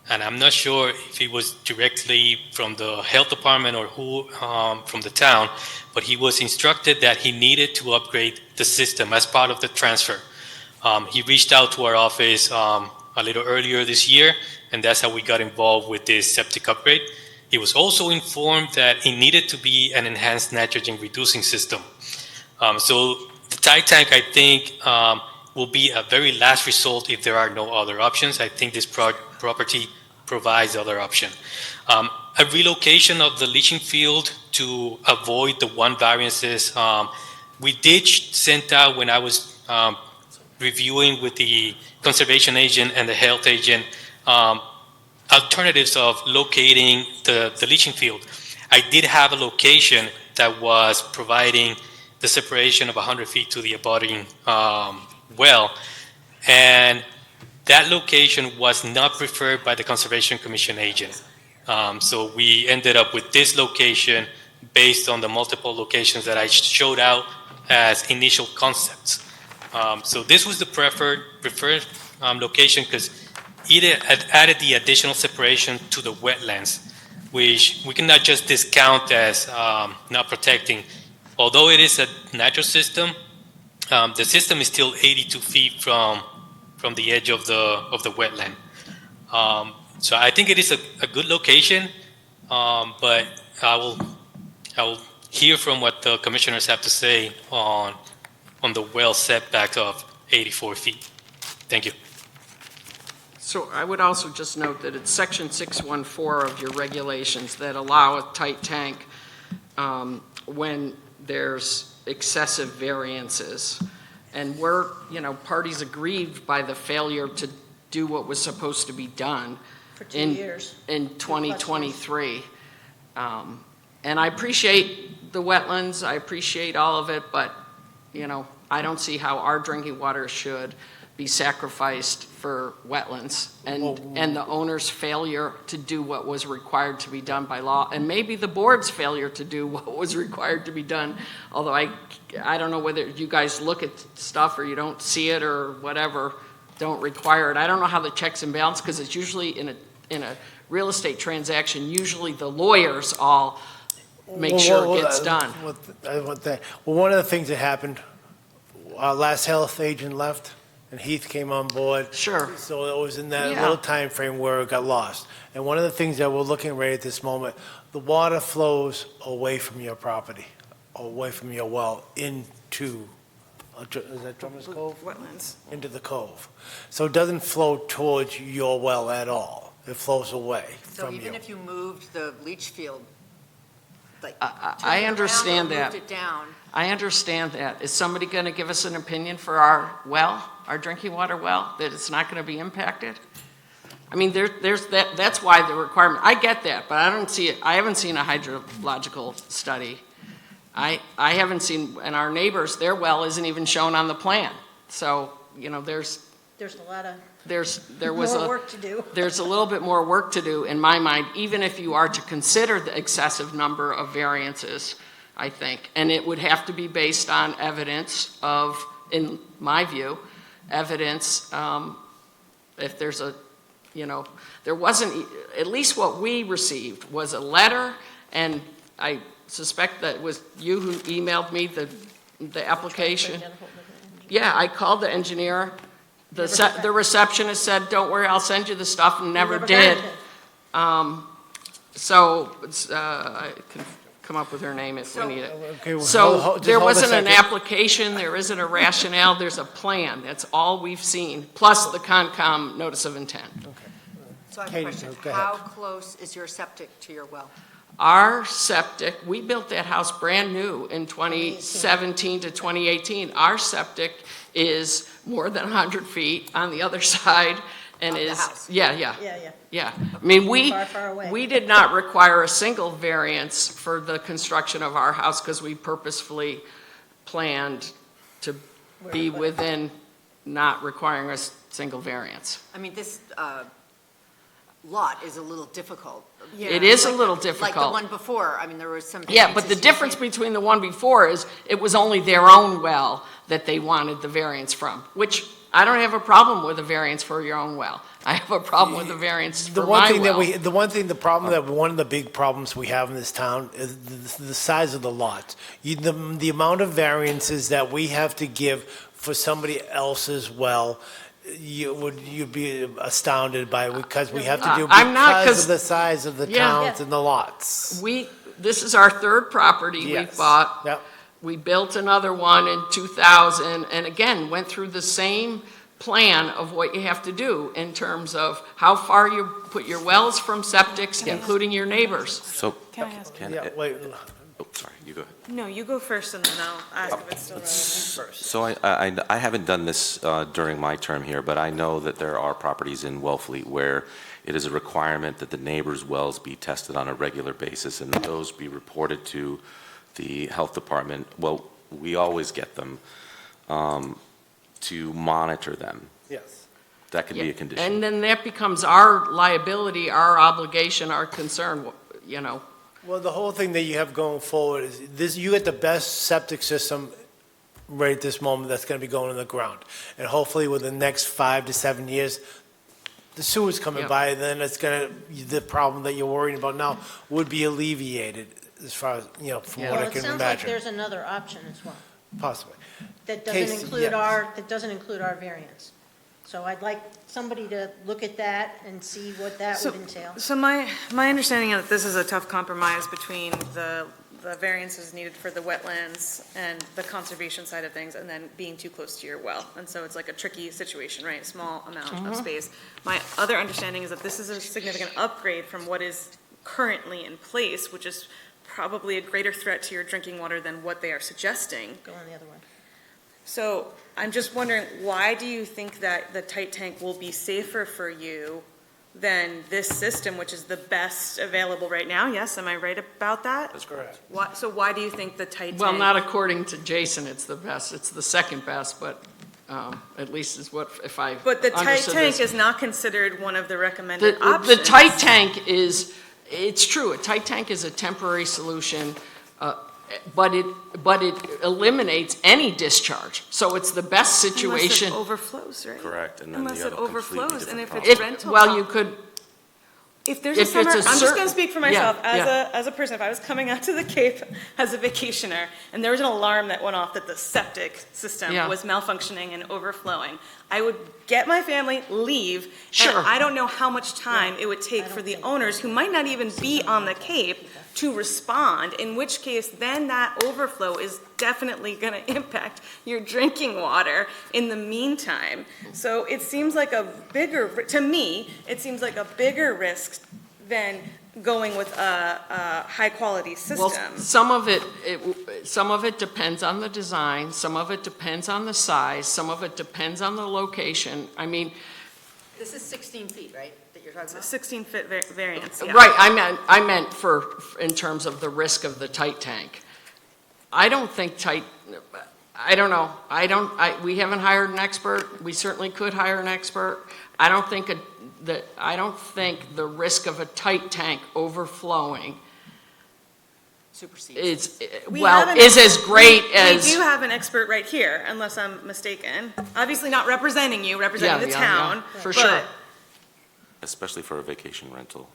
and I'm not sure if it was directly from the health department or who from the town, but he was instructed that he needed to upgrade the system as part of the transfer. He reached out to our office a little earlier this year, and that's how we got involved with this septic upgrade. He was also informed that it needed to be an enhanced nitrogen reducing system. So the tight tank, I think, will be a very last resort if there are no other options. I think this property provides other option. A relocation of the leaching field to avoid the one variances, we did send out when I was reviewing with the conservation agent and the health agent alternatives of locating the leaching field. I did have a location that was providing the separation of 100 feet to the abutting well, and that location was not preferred by the Conservation Commission agent. So we ended up with this location based on the multiple locations that I showed out as initial concepts. So this was the preferred location because it had added the additional separation to the wetlands, which we cannot just discount as not protecting. Although it is a natural system, the system is still 82 feet from the edge of the wetland. So I think it is a good location, but I will hear from what the commissioners have to say on the well setback of 84 feet. Thank you. So I would also just note that it's section 614 of your regulations that allow a tight tank when there's excessive variances. And we're, parties aggrieved by the failure to do what was supposed to be done For 2 years. in 2023. And I appreciate the wetlands, I appreciate all of it, but, I don't see how our drinking water should be sacrificed for wetlands and the owner's failure to do what was required to be done by law, and maybe the board's failure to do what was required to be done, although I don't know whether you guys look at stuff or you don't see it or whatever, don't require it. I don't know how the checks and balance, because it's usually in a real estate transaction, usually the lawyers all make sure it gets done. Well, one of the things that happened our last health agent left, and Heath came on board. Sure. So it was in that Yeah. little time frame where it got lost. And one of the things that we're looking right at this moment, the water flows away from your property, away from your well, into, is that Drummond's Cove? Wetlands. Into the cove. So it doesn't flow towards your well at all. It flows away So from you. even if you moved the leach field, like, I understand that. moved it down, I understand that. Is somebody going to give us an opinion for our well, our drinking water well, that it's not going to be impacted? I mean, there's that, that's why the requirement, I get that, but I don't see it, I haven't seen a hydrological study. I haven't seen, and our neighbors, their well isn't even shown on the plan. So, you know, There's a lot of there was more a, work to do. there's a little bit more work to do in my mind, even if you are to consider the excessive number of variances, I think. And it would have to be based on evidence of, in my view, evidence, if there's a, you know, there wasn't, at least what we received was a letter, and I suspect that it was you who emailed me the application. Yeah, I called the engineer. The receptionist said, "Don't worry, I'll send you the stuff," and never did. So, I can come up with her name if we need it. Okay, well, So just there hold a wasn't an second. application, there isn't a rationale, there's a plan. That's all we've seen, plus the Concom notice of intent. so I have a Katie, question. go ahead. How close is your septic to your well? Our septic, we built that house brand new in 2017 to 2018. Our septic is more than 100 feet on the other side and Of the is, house. Yeah. yeah. I mean, Far away. we did not require a single variance for the construction of our house because we purposefully planned to be within not requiring a single variance. I mean, this lot is a little difficult. It is a little Like the difficult. one before, I mean, there was some. Yeah, but the variances you difference made. between the one before is it was only their own well that they wanted the variance from, which I don't have a problem with a variance for your own well. I have a problem with a variance for my well. One of the big problems we have in this town is the size of the lot. The amount of variances that we have to give for somebody else's well, you'd be astounded by, because we have to do, I'm not, because 'cause- of the size of the Yeah. towns and the lots. This is our third property we've Yes. bought. Yep. We built another one in 2000, and again, went through the same plan of what you have to do in terms of how far you put your wells from septics, including your neighbors. So, Can I ask? Yeah, wait, oh, sorry, you go ahead. No, you go first and then I'll ask if it's still relevant. So I haven't done this during my term here, but I know that there are properties in Wellfleet where it is a requirement that the neighbors' wells be tested on a regular basis and those be reported to the health department. Well, we always get them to monitor them. yes. That could be a condition. And then that becomes our liability, our obligation, our concern, you know. Well, the whole thing that you have going forward is this, you get the best septic system right at this moment that's gonna be going in the ground. And hopefully within the next 5 to 7 years, the sewer's coming Yep. by, then it's gonna, the problem that you're worrying about now would be alleviated as far as, from Yeah. what Well, I it can sounds like imagine, there's another option as well, possibly. that Casey, doesn't include yes. our variance. So I'd like somebody to look at that and see what that would entail. So my understanding is that this is a tough compromise between the variances needed for the wetlands and the conservation side of things, and then being too close to your well. And so it's like a tricky situation, right? Small amount of space. My other understanding is that this is a significant upgrade from what is currently in place, which is probably a greater threat to your drinking water than what they are suggesting. Go on the other one. So I'm just wondering, why do you think that the tight tank will be safer for you than this system, which is the best available right now? Yes, am I right about that? That's correct. So why do you think the tight tank? Well, not according to Jason, it's the best, it's the second best, but at least is what, if I But the tight understood tank this. is not considered one of the recommended options. The tight tank is, it's true, a tight tank is a temporary solution, but it eliminates any discharge. So it's the best situation. Unless it overflows, right? Correct, and then Unless you have it a completely overflows, and different if problem. it's rental. Well, you could, If there's If a summer, it's a I'm just certain- gonna speak for Yeah, myself, yeah. as a person, if I was coming out to the Cape as a vacationer, and there was an alarm that went off that the septic system Yeah. was malfunctioning and overflowing, I would get my family, leave, Sure. and I don't know how much time it would take for the owners, who might not even be on the Cape, to respond, in which case then that overflow is definitely gonna impact your drinking water in the meantime. So it seems like a bigger, to me, it seems like a bigger risk than going with a high-quality Well, system. some of it depends on the design, some of it depends on the size, some of it depends on the location. I mean, This is 16 feet, right, that you're talking It's a about? 16-foot variance, yeah. right, I meant in terms of the risk of the tight tank. I don't think I don't know. We haven't hired an expert. We certainly could hire an expert. I don't think the risk of a tight tank overflowing Supersedes. is as great as. We do have an expert right here, unless I'm mistaken. Obviously not representing you, representing the Yeah, yeah, town. for but- sure. Especially for a vacation rental.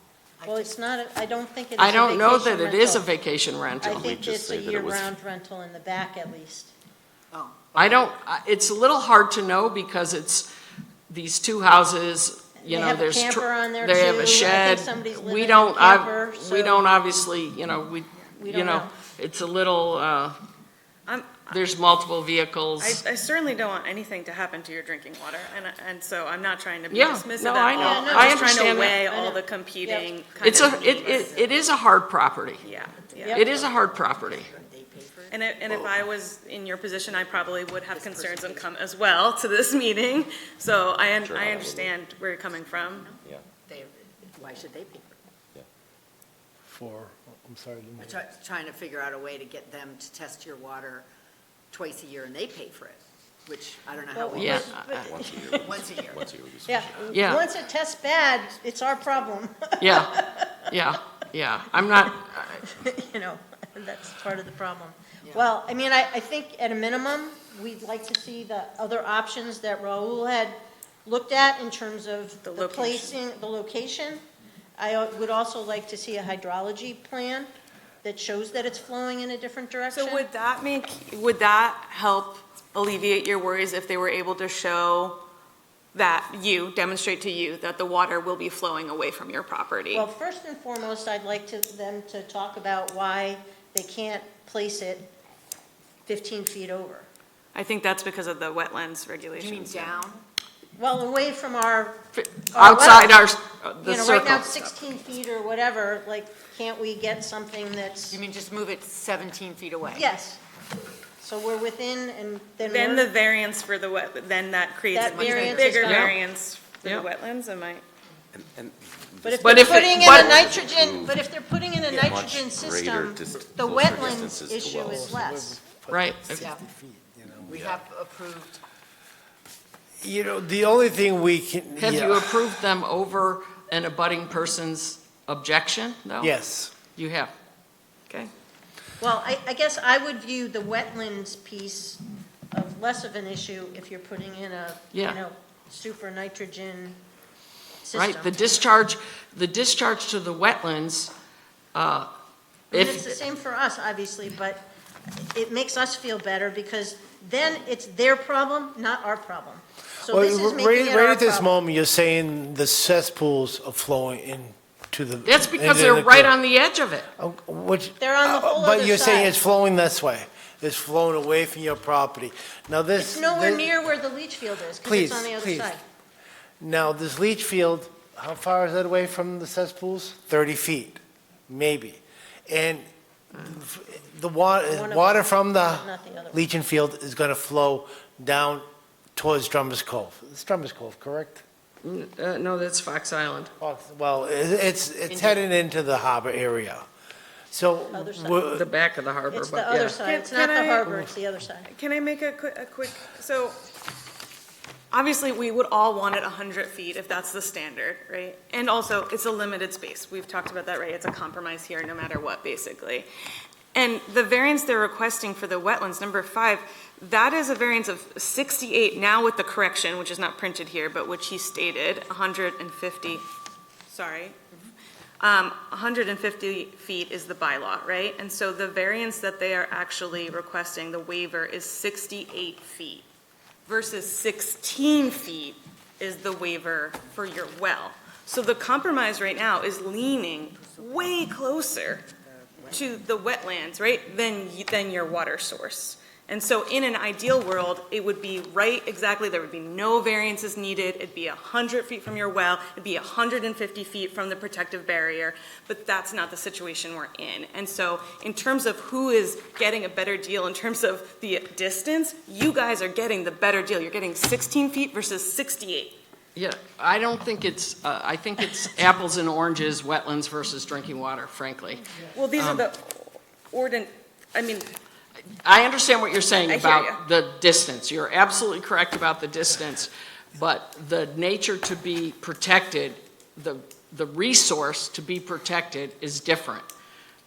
Well, it's not, I don't think it is I don't know vacation that it is a rental. vacation I rental. think just it's say a that it was- year-round rental in the back at least. It's a little hard to know because it's these two houses, They have a there's. camper on there They have too. I a think shed. somebody's living We in don't, a camper, we so- don't obviously, we We don't know. it's a little, I'm- there's multiple vehicles. I certainly don't want anything to happen to your drinking water, and so I'm not trying to be Yeah, dismissive no, at I all. know. I'm I just trying to understand that. weigh I all know. the competing Yep. kind It's of a, needs. it is a hard property. Yeah, Yep. yeah. It is a hard property. And if I was in your position, I probably would have concerns and come as well to this meeting. So I Sure, I would. understand where you're coming from. Why should they pay for it? I'm sorry. I'm trying to figure out a way to get them to test your water twice a year, and they pay for it, which I don't know how we. Yeah. Once a year. Once a year. Once a year would be Yeah, sufficient. Yeah. once it tests bad, it's our problem, Yeah. I'm not, you know, that's part of the problem. Well, I mean, I think at a minimum, we'd like to see the other options that Raul had looked at in terms of The the placing, the location. I would also like to see a hydrology plan that shows that it's flowing in a different direction. So would that help alleviate your worries if they were able to show demonstrate to you that the water will be flowing away from your property? Well, first and foremost, I'd like them to talk about why they can't place it 15 feet over. I think that's because of the wetlands You regulations. mean down? Well, away from our. outside well, the You know, right now circle. it's 16 feet or whatever, like, can't we get something that's, You mean just move it 17 feet away? yes. So we're within and then Then we're. the variance for the then that creates That a much variance is bigger fine. variance for the Yeah. wetlands, am I? And But if But they're if it- putting in but- a nitrogen, but if they're putting in a Yeah, much nitrogen greater system, the closer wetlands distances to issue wells. is less. Right. Yeah. We have approved, The only thing we can. Have yeah. you approved them over an abutting person's objection, though? Yes. You have. Okay. Well, I guess I would view the wetlands piece of less of an issue if you're putting in a, you Yeah. know, super nitrogen system. Right, the discharge to the wetlands, I mean, it's the if, same for us, obviously, but it makes us feel better because then it's their problem, not our problem. So this is Well, making it right our at this problem. moment, you're saying the cesspools are flowing into the. that's because into they're the- right on the edge of it. Which. They're on the whole But other you're saying side. it's flowing this way. It's flowing away from your property. Now this. It's nowhere this- near where the leach field is, because Please, it's on the other please. side. Now, this leach field, how far is that away from the cesspools? 30 feet, maybe. And the One of water them, from the not the other one. leaching field is going to flow down towards Drummers Cove. It's Drummers Cove, correct? No, that's Fox Island. Well, it's headed into the harbor area. So, Other side. The back of the harbor, It's the but other yeah. side, Can- it's not can the I- harbor, it's the other side. Can I make a quick, so, obviously, we would all want it 100 feet if that's the standard, right? And also, it's a limited space. We've talked about that, right? It's a compromise here, no matter what, basically. And the variance they're requesting for the wetlands, number 5, that is a variance of 68, now with the correction, which is not printed here, but which he stated, 150, sorry. 150 feet is the bylaw, right? And so the variance that they are actually requesting, the waiver, is 68 feet versus 16 feet is the waiver for your well. So the compromise right now is leaning way closer to the wetlands, right, than your water source. And so in an ideal world, it would be right exactly, there would be no variances needed, it'd be 100 feet from your well, it'd be 150 feet from the protective barrier, but that's not the situation we're in. And so in terms of who is getting a better deal in terms of the distance, you guys are getting the better deal. You're getting 16 feet versus 68. Yeah, I don't think I think it's apples and oranges, wetlands versus drinking water, frankly. Well, these are the I understand what you're saying I hear about the distance. You're absolutely correct about the distance, but the nature to be protected, the resource to be protected is different.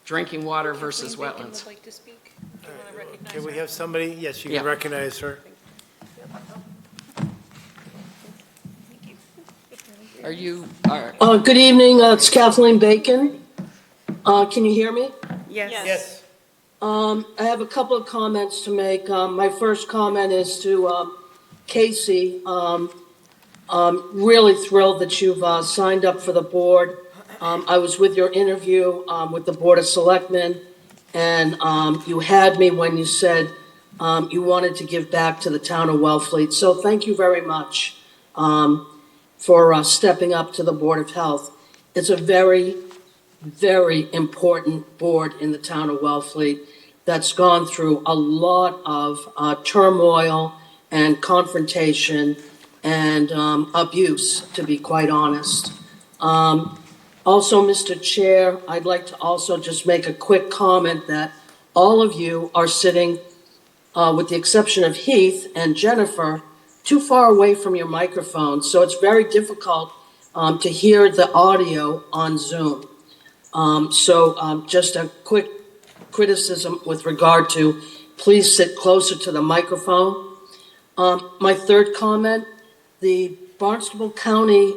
Drinking water versus wetlands. would like to speak. Do you want to recognize Can we her? have somebody? Yes, you can Yeah. recognize her. Are you, Good evening, it's Kathleen Bacon. Can you hear me? Yes. Yes. I have a couple of comments to make. My first comment is to Casey. Really thrilled that you've signed up for the board. I was with your interview with the Board of Selectmen, and you had me when you said you wanted to give back to the town of Wellfleet. So thank you very much for stepping up to the Board of Health. It's a very, very important board in the town of Wellfleet that's gone through a lot of turmoil and confrontation and abuse, to be quite honest. Also, Mr. Chair, I'd like to also just make a quick comment that all of you are sitting, with the exception of Heath and Jennifer, too far away from your microphone, so it's very difficult to hear the audio on Zoom. Just a quick criticism with regard to please sit closer to the microphone. My third comment, the Barnstable County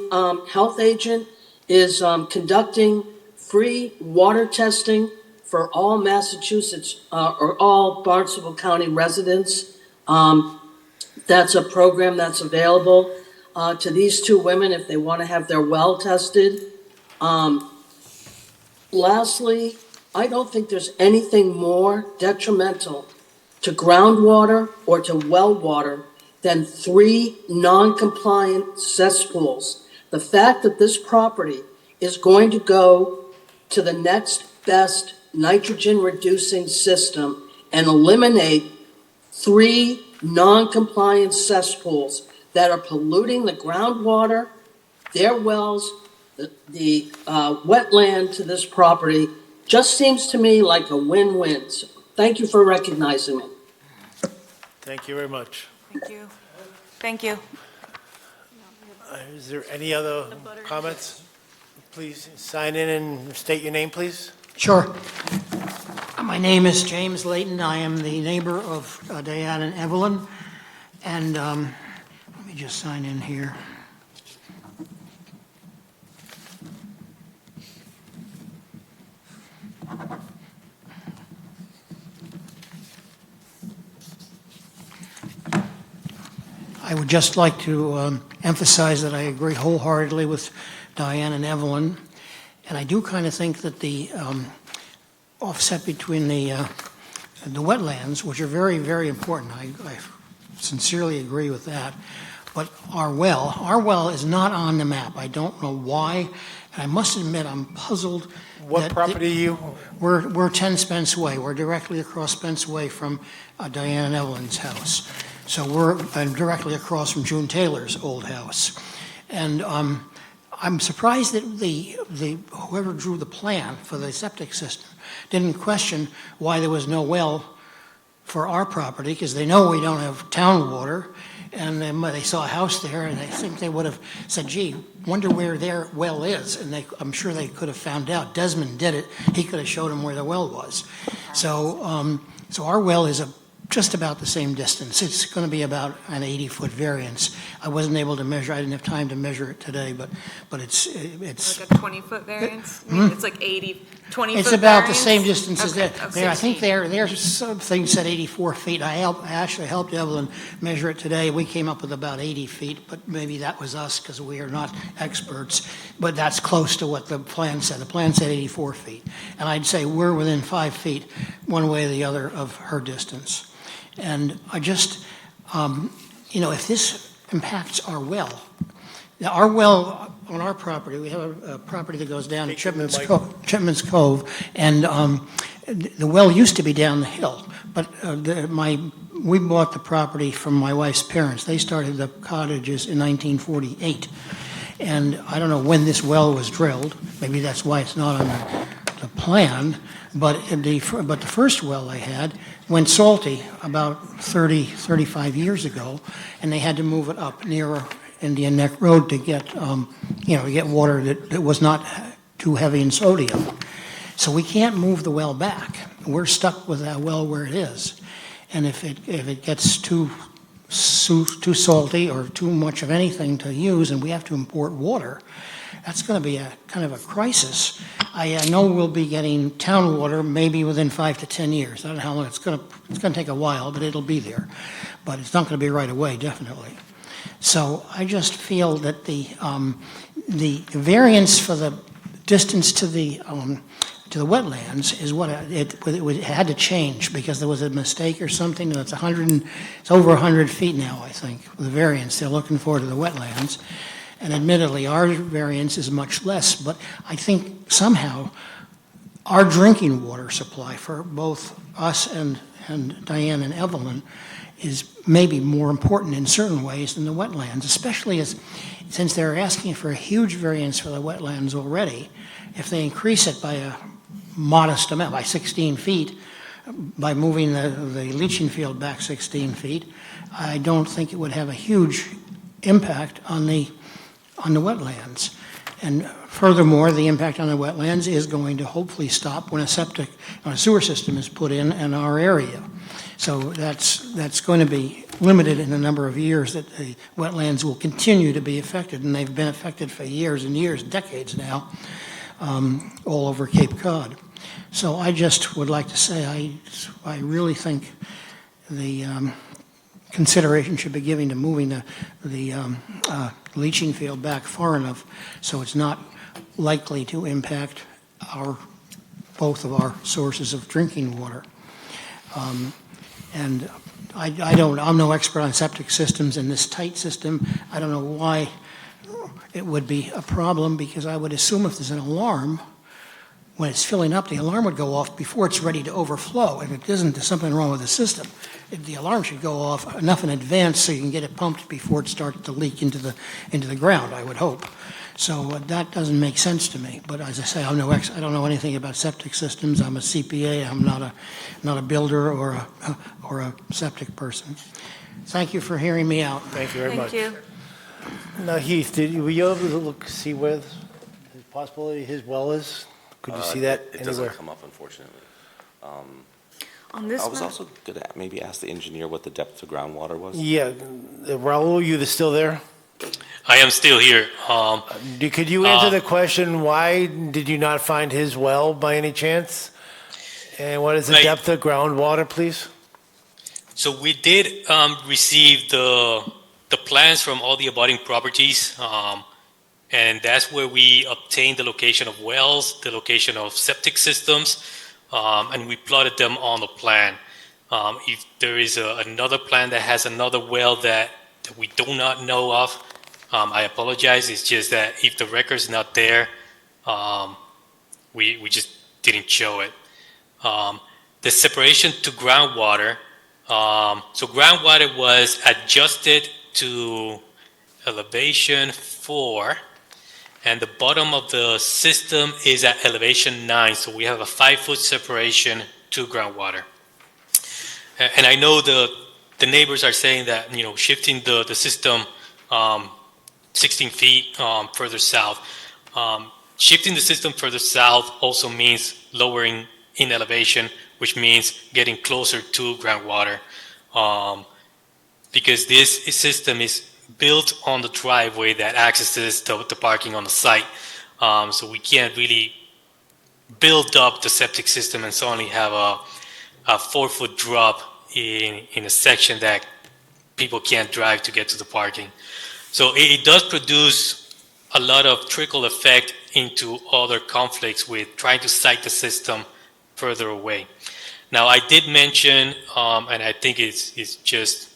Health Agent is conducting free water testing for all Massachusetts or all Barnstable County residents. That's a program that's available to these two women if they want to have their well tested. Lastly, I don't think there's anything more detrimental to groundwater or to well water than 3 non-compliant cesspools. The fact that this property is going to go to the next best nitrogen-reducing system and eliminate 3 non-compliant cesspools that are polluting the groundwater, their wells, the wetland to this property just seems to me like a win-win. So thank you for recognizing me. Thank you very much. Thank you. Thank you. Is there any other comments? Please sign in and state your name, please. Sure. My name is James Layton. I am the neighbor of Diane and Evelyn. And let me just sign in here. I would just like to emphasize that I agree wholeheartedly with Diane and Evelyn. And I do kind of think that the offset between the wetlands, which are very, very important, I sincerely agree with that. But our well is not on the map. I don't know why. And I must admit, I'm puzzled. What property are you? We're 10 Spence Way. We're directly across Spence Way from Diane and Evelyn's house. So we're directly across from June Taylor's old house. And I'm surprised that whoever drew the plan for the septic system didn't question why there was no well for our property, because they know we don't have town water. And then they saw a house there, and I think they would have said, gee, wonder where their well is. And I'm sure they could have found out. Desmond did it. He could have showed them where the well was. So our well is a just about the same distance. It's going to be about an 80-foot variance. I wasn't able to measure, I didn't have time to measure it today, but it's. Like a 20-foot variance? I mean, it's like 80, 20-foot It's about the variance? same distance as Okay, that. of I think 16. their thing said 84 feet. I actually helped Evelyn measure it today. We came up with about 80 feet, but maybe that was us because we are not experts. But that's close to what the plan said. The plan said 84 feet. And I'd say we're within 5 feet, one way or the other, of her distance. And I just, if this impacts our well, now our well on our property, we have a property that goes down to Chipman's Cove, and the well used to be down the hill, but we bought the property from my wife's parents. They started the cottages in 1948, and I don't know when this well was drilled. Maybe that's why it's not on the plan, but the first well they had went salty about 35 years ago, and they had to move it up nearer Indian Neck Road to get, to get water that was not too heavy in sodium. So we can't move the well back. We're stuck with that well where it is. And if it gets too salty or too much of anything to use and we have to import water, that's going to be a kind of a crisis. I know we'll be getting town water maybe within 5 to 10 years. I don't know how long it's going to take a while, but it'll be there. But it's not going to be right away, definitely. So I just feel that the variance for the distance to the wetlands is what it had to change because there was a mistake or something. And it's over 100 feet now, I think, the variance they're looking for to the wetlands. And admittedly, our variance is much less, but I think somehow our drinking water supply for both us and Diane and Evelyn is maybe more important in certain ways than the wetlands, especially since they're asking for a huge variance for the wetlands already. If they increase it by a modest amount, by 16 feet, by moving the leaching field back 16 feet, I don't think it would have a huge impact on the wetlands. And furthermore, the impact on the wetlands is going to hopefully stop when a sewer system is put in our area. So that's going to be limited in the number of years that the wetlands will continue to be affected, and they've been affected for years and years, decades now, all over Cape Cod. So I just would like to say I really think the consideration should be given to moving the leaching field back far enough so it's not likely to impact both of our sources of drinking water. And I'm no expert on septic systems in this tight system. I don't know why it would be a problem because I would assume if there's an alarm, when it's filling up, the alarm would go off before it's ready to overflow. If it isn't, there's something wrong with the system. The alarm should go off enough in advance so you can get it pumped before it starts to leak into the ground, I would hope. So that doesn't make sense to me. But as I say, I don't know anything about septic systems. I'm a CPA. I'm not a builder or a septic person. Thank you for hearing me out. Thank you very much. Thank you. Now, Heath, were you able to see where the possibility his well is? Could you see that It anywhere? doesn't come up, unfortunately. On this I was map- also going to maybe ask the engineer what the depth of groundwater was. Yeah, Raul, you still there? I am still here. Could you answer the question, why did you not find his well by any chance? And what is the depth of groundwater, please? So we did receive the plans from all the abutting properties, and that's where we obtained the location of wells, the location of septic systems, and we plotted them on the plan. If there is another plan that has another well that we do not know of, I apologize. It's just that if the record's not there, we just didn't show it. The separation to groundwater, so groundwater was adjusted to elevation 4, and the bottom of the system is at elevation 9, so we have a 5-foot separation to groundwater. And I know the neighbors are saying that, shifting the system 16 feet further south. Shifting the system further south also means lowering in elevation, which means getting closer to groundwater. Because this system is built on the driveway that accesses the parking on the site. So we can't really build up the septic system and suddenly have a 4-foot drop in a section that people can't drive to get to the parking. So it does produce a lot of trickle effect into other conflicts with trying to site the system further away. Now, I did mention, and I think it's just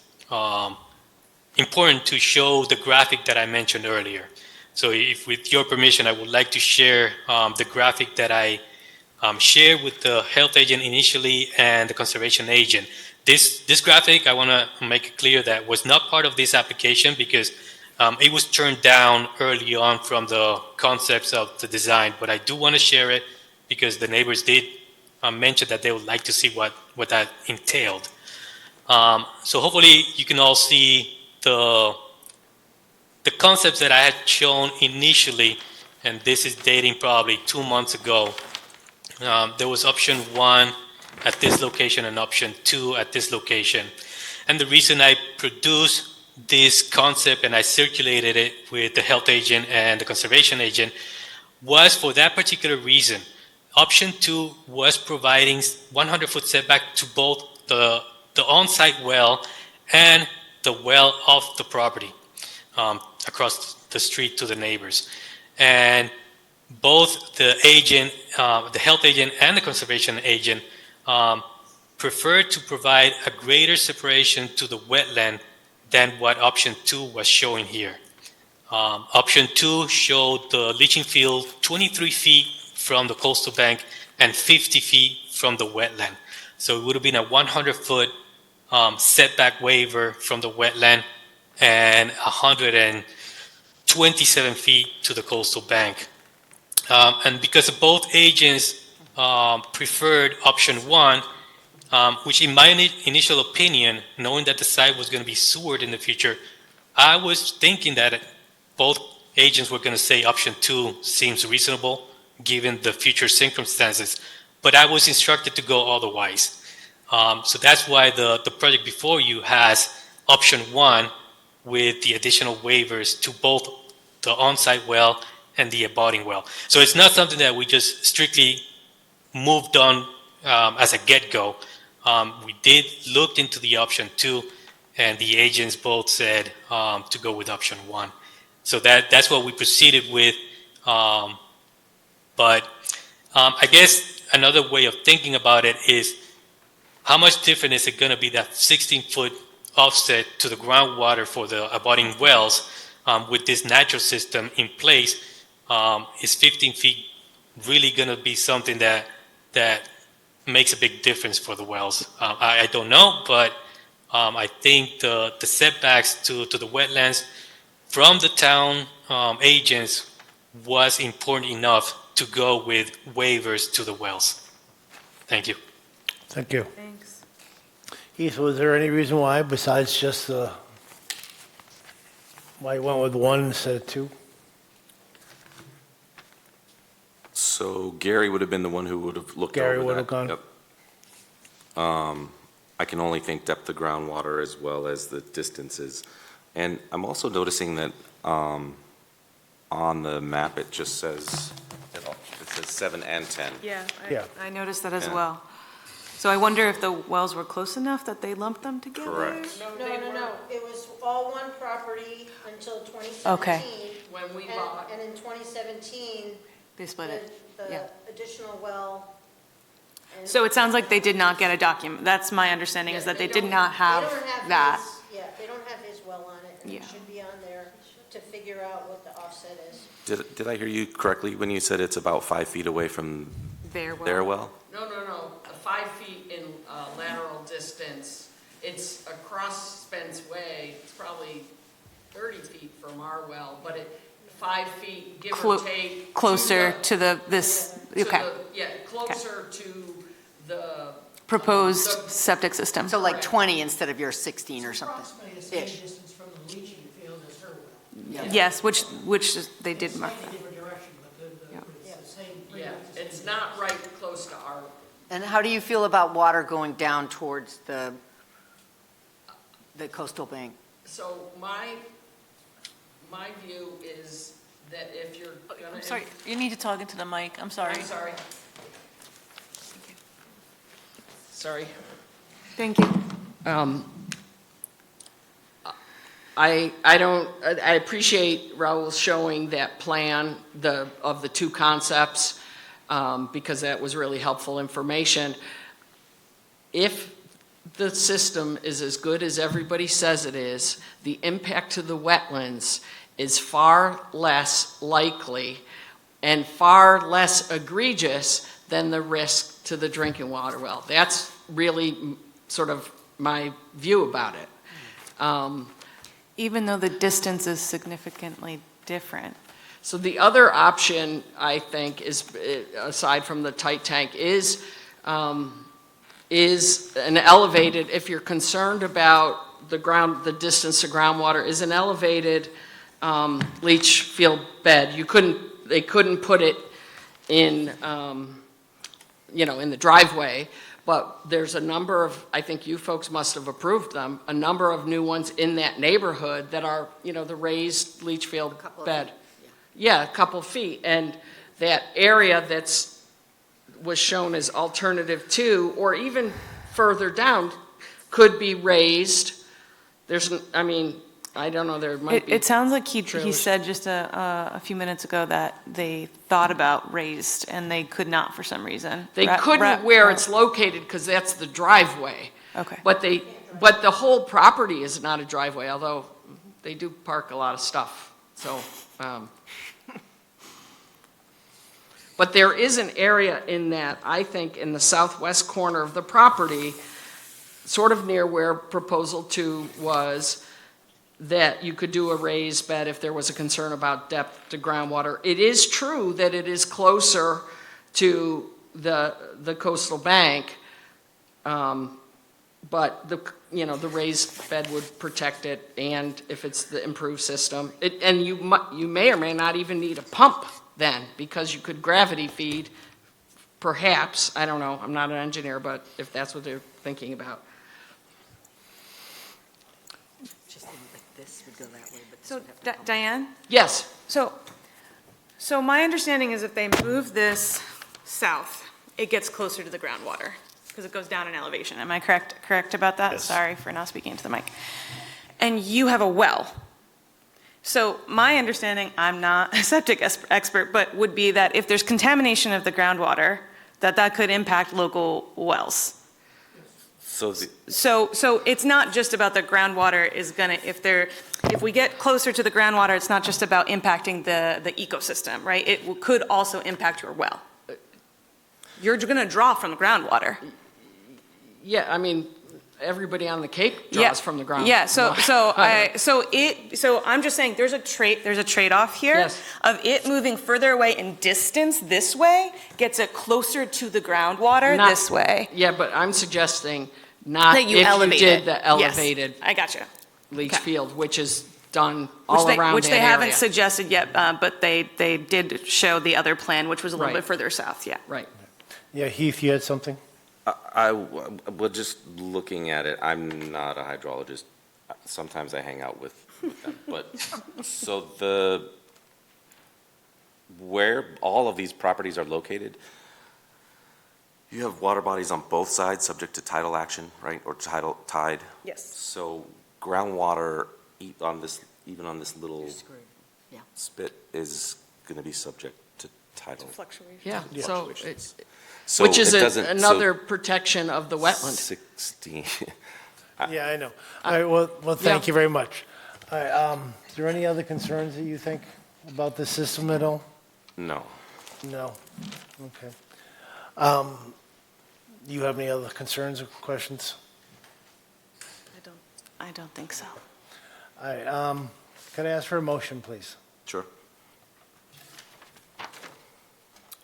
important to show the graphic that I mentioned earlier. So if with your permission, I would like to share the graphic that I shared with the health agent initially and the conservation agent. This graphic, I want to make it clear that was not part of this application because it was turned down early on from the concepts of the design, but I do want to share it because the neighbors did mention that they would like to see what that entailed. So hopefully you can all see the concepts that I had shown initially, and this is dating probably 2 months ago. There was option 1 at this location and option 2 at this location. And the reason I produced this concept and I circulated it with the health agent and the conservation agent was for that particular reason. Option 2 was providing 100-foot setback to both the on-site well and the well off the property across the street to the neighbors. And both the agent, the health agent and the conservation agent preferred to provide a greater separation to the wetland than what option 2 was showing here. Option 2 showed the leaching field 23 feet from the coastal bank and 50 feet from the wetland. So it would have been a 100-foot setback waiver from the wetland and 127 feet to the coastal bank. And because both agents preferred option 1, which in my initial opinion, knowing that the site was going to be sewered in the future, I was thinking that both agents were going to say option 2 seems reasonable given the future circumstances, but I was instructed to go otherwise. So that's why the project before you has option 1 with the additional waivers to both the on-site well and the abutting well. So it's not something that we just strictly moved on as a get-go. We did look into the option 2, and the agents both said to go with option 1. So that's what we proceeded with. But I guess another way of thinking about it is how much different is it going to be that 16-foot offset to the groundwater for the abutting wells with this natural system in place? Is 15 feet really going to be something that makes a big difference for the wells? I don't know, but I think the setbacks to the wetlands from the town agents was important enough to go with waivers to the wells. Thank you. Thank you. Thanks. Heath, was there any reason why besides just why you went with 1 instead of 2? So Gary would have been the one who would have looked over that. Gary would have gone? Yep. I can only think depth of groundwater as well as the distances. And I'm also noticing that on the map, it just says, it says 7 and 10. Yeah, Yeah. I noticed that as Yeah. well. So I wonder if the wells were close enough that they lumped them together? Correct. No. It was all one property until 2017. Okay. When we bought. And in 2017, They split it. the Yeah. additional well. and- So it sounds like they did not get a document. That's my understanding, is that they did not They have don't have that. his- Yeah, they don't have his well on it, and it Yeah. should be on there to figure out what the offset is. Did I hear you correctly when you said it's about 5 feet away from Their well. their well? No, 5 feet in lateral distance. It's across Spence Way, it's probably 30 feet from our well, but 5 feet, give or take. Closer to this, okay, Closer to the. proposed septic system. So like 20 instead of your 16 or something. Approximately the same Ish. distance from the leaching field as her well. Yes, which they did mark that. Slightly different direction, but Yeah. it's the same. Yeah, it's not right close to our And how do you feel about water going down towards the coastal bank? So my view is that if you're gonna. I'm sorry, you need to talk into the mic, I'm sorry. I'm sorry. Sorry. Thank you. I appreciate Raul showing that plan of the two concepts, because that was really helpful information. If the system is as good as everybody says it is, the impact to the wetlands is far less likely and far less egregious than the risk to the drinking water well. That's really sort of my view about it. Even though the distance is significantly different. So the other option, I think, is, aside from the tight tank, is an elevated, if you're concerned about the distance to groundwater, is an elevated leach field bed. They couldn't put it in, in the driveway, but there's a number of, I think you folks must have approved them, a number of new ones in that neighborhood that are, the raised leach field bed. Yeah, a couple feet. And that area was shown as alternative 2, or even further down, could be raised. I don't know, there might be. It sounds like he trailers. said just a few minutes ago that they thought about raised and they could not for some reason. They couldn't where it's located because that's the driveway. Okay. But the whole property is not a driveway, although they do park a lot of stuff. So, but there is an area in that, I think, in the southwest corner of the property, sort of near where proposal 2 was, that you could do a raised bed if there was a concern about depth to groundwater. It is true that it is closer to the coastal bank, but the raised bed would protect it, and if it's the improved system, and you may or may not even need a pump then, because you could gravity feed, perhaps. I don't know. I'm not an engineer, but if that's what they're thinking about. This would go that way, but. So, Diane? Yes. So my understanding is if they move this south, it gets closer to the groundwater because it goes down in elevation. Am I correct about that? Yes. Sorry for not speaking into the mic. And you have a well. So my understanding, I'm not a septic expert, but would be that if there's contamination of the groundwater, that could impact local wells. So it's not just about the groundwater is gonna, if we get closer to the groundwater, it's not just about impacting the ecosystem, right? It could also impact your well. You're gonna draw from the groundwater. Yeah, everybody on the Cape draws from the ground. Yeah, so I'm just saying, there's a trade-off here. Yes. Of it moving further away in distance this way, gets it closer to the groundwater this way. Yeah, but I'm suggesting not That you if elevate you did it. the elevated I gotcha. leach Okay. field, which is done all around Which that they haven't area. suggested yet, but they did show the other plan, which was a little Right. bit further south, yeah. Right. Yeah, Heath, you had something? Well, just looking at it, I'm not a hydrologist. Sometimes I hang out with them, but, so where all of these properties are located, you have water bodies on both sides subject to tidal action, right, or tide? Yes. So groundwater, even on this little Yeah. spit, is gonna be subject to tidal. Yeah, Yeah. so So which is it doesn't- another protection of the wetland. 16. Yeah, I know. All right, well, thank you very much. All right, is there any other concerns that you think about the system at all? No. No? Okay. Do you have any other concerns or questions? I don't think so. All right, could I ask for a motion, please? Sure.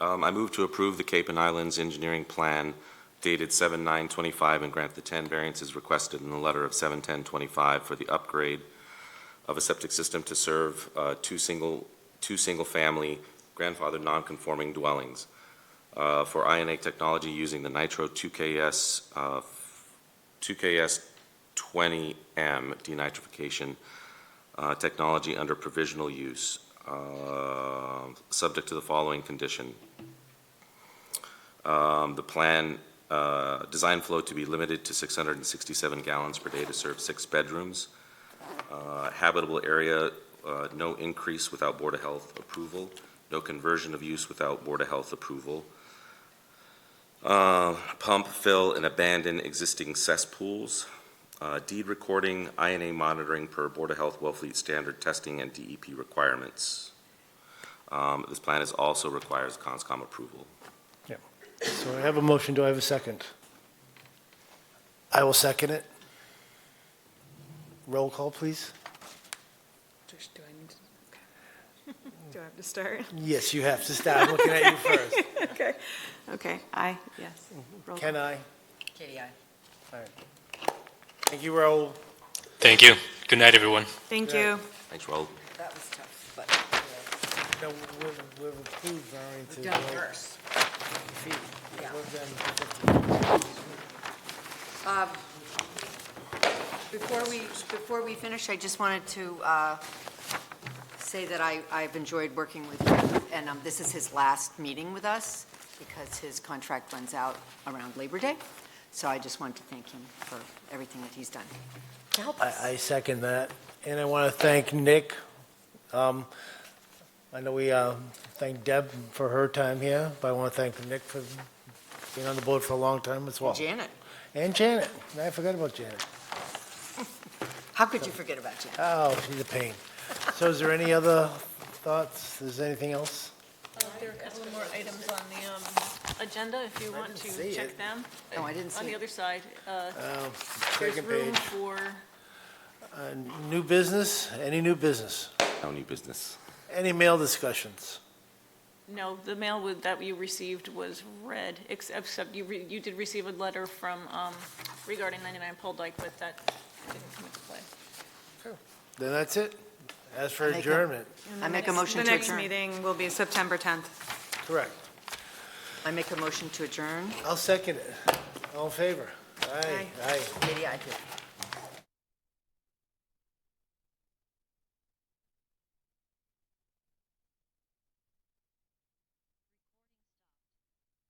I move to approve the Cape and Islands engineering plan dated 7/9/25 and grant the 10 variances requested in the letter of 7/10/25 for the upgrade of a septic system to serve two single-family grandfathered non-conforming dwellings. for INA technology using the Nitro 2KS 20M denitrification technology under provisional use, subject to the following condition. The plan design flow to be limited to 667 gallons per day to serve 6 bedrooms. Habitable area, no increase without Board of Health approval. No conversion of use without Board of Health approval. Pump, fill, and abandon existing cesspools. Deed recording, INA monitoring per Board of Health Wellfleet standard testing and DEP requirements. This plan also requires CONSCOM approval. So I have a motion, do I have a second? I will second it. Roll call, please. Do I need to, okay. Do I have to start? Yes, you have to start. I'm looking at you first. Okay, okay, aye, yes. Roll Can call. I? Katie, aye. All right. Thank you, Raul. Thank you. Good night, everyone. Thank Yeah. you. Thanks, Raul. That was tough, but No, we've approved Varian to we've done waive first. fee. Yeah. We've done 50. Before we finish, I just wanted to say that I've enjoyed working with Rick, and this is his last meeting with us because his contract runs out around Labor Day. So I just want to thank him for everything that he's done to help us. I second that, and I want to thank Nick. I know we thank Deb for her time here, but I want to thank Nick for being on the board for a long time as well. Janet, And Janet. I forgot about Janet. how could you forget about Janet? Oh, she's a pain. So is there any other thoughts? Is there anything else? There are a couple more items on the agenda, if you want didn't see to check it. them. No, I didn't see On the it. other side, there's Second room page. for, New business? Any new business? No new business. Any mail discussions? no, the mail that you received was read, except you did receive a letter from, regarding 99 Pole Dyke, but that didn't come into play. Then that's it. As for Make a- adjournment, I make a motion The to next adjourn. meeting will be September 10th. correct. I make a motion to adjourn. I'll second it. All in favor? Aye. Aye. Katie, I do.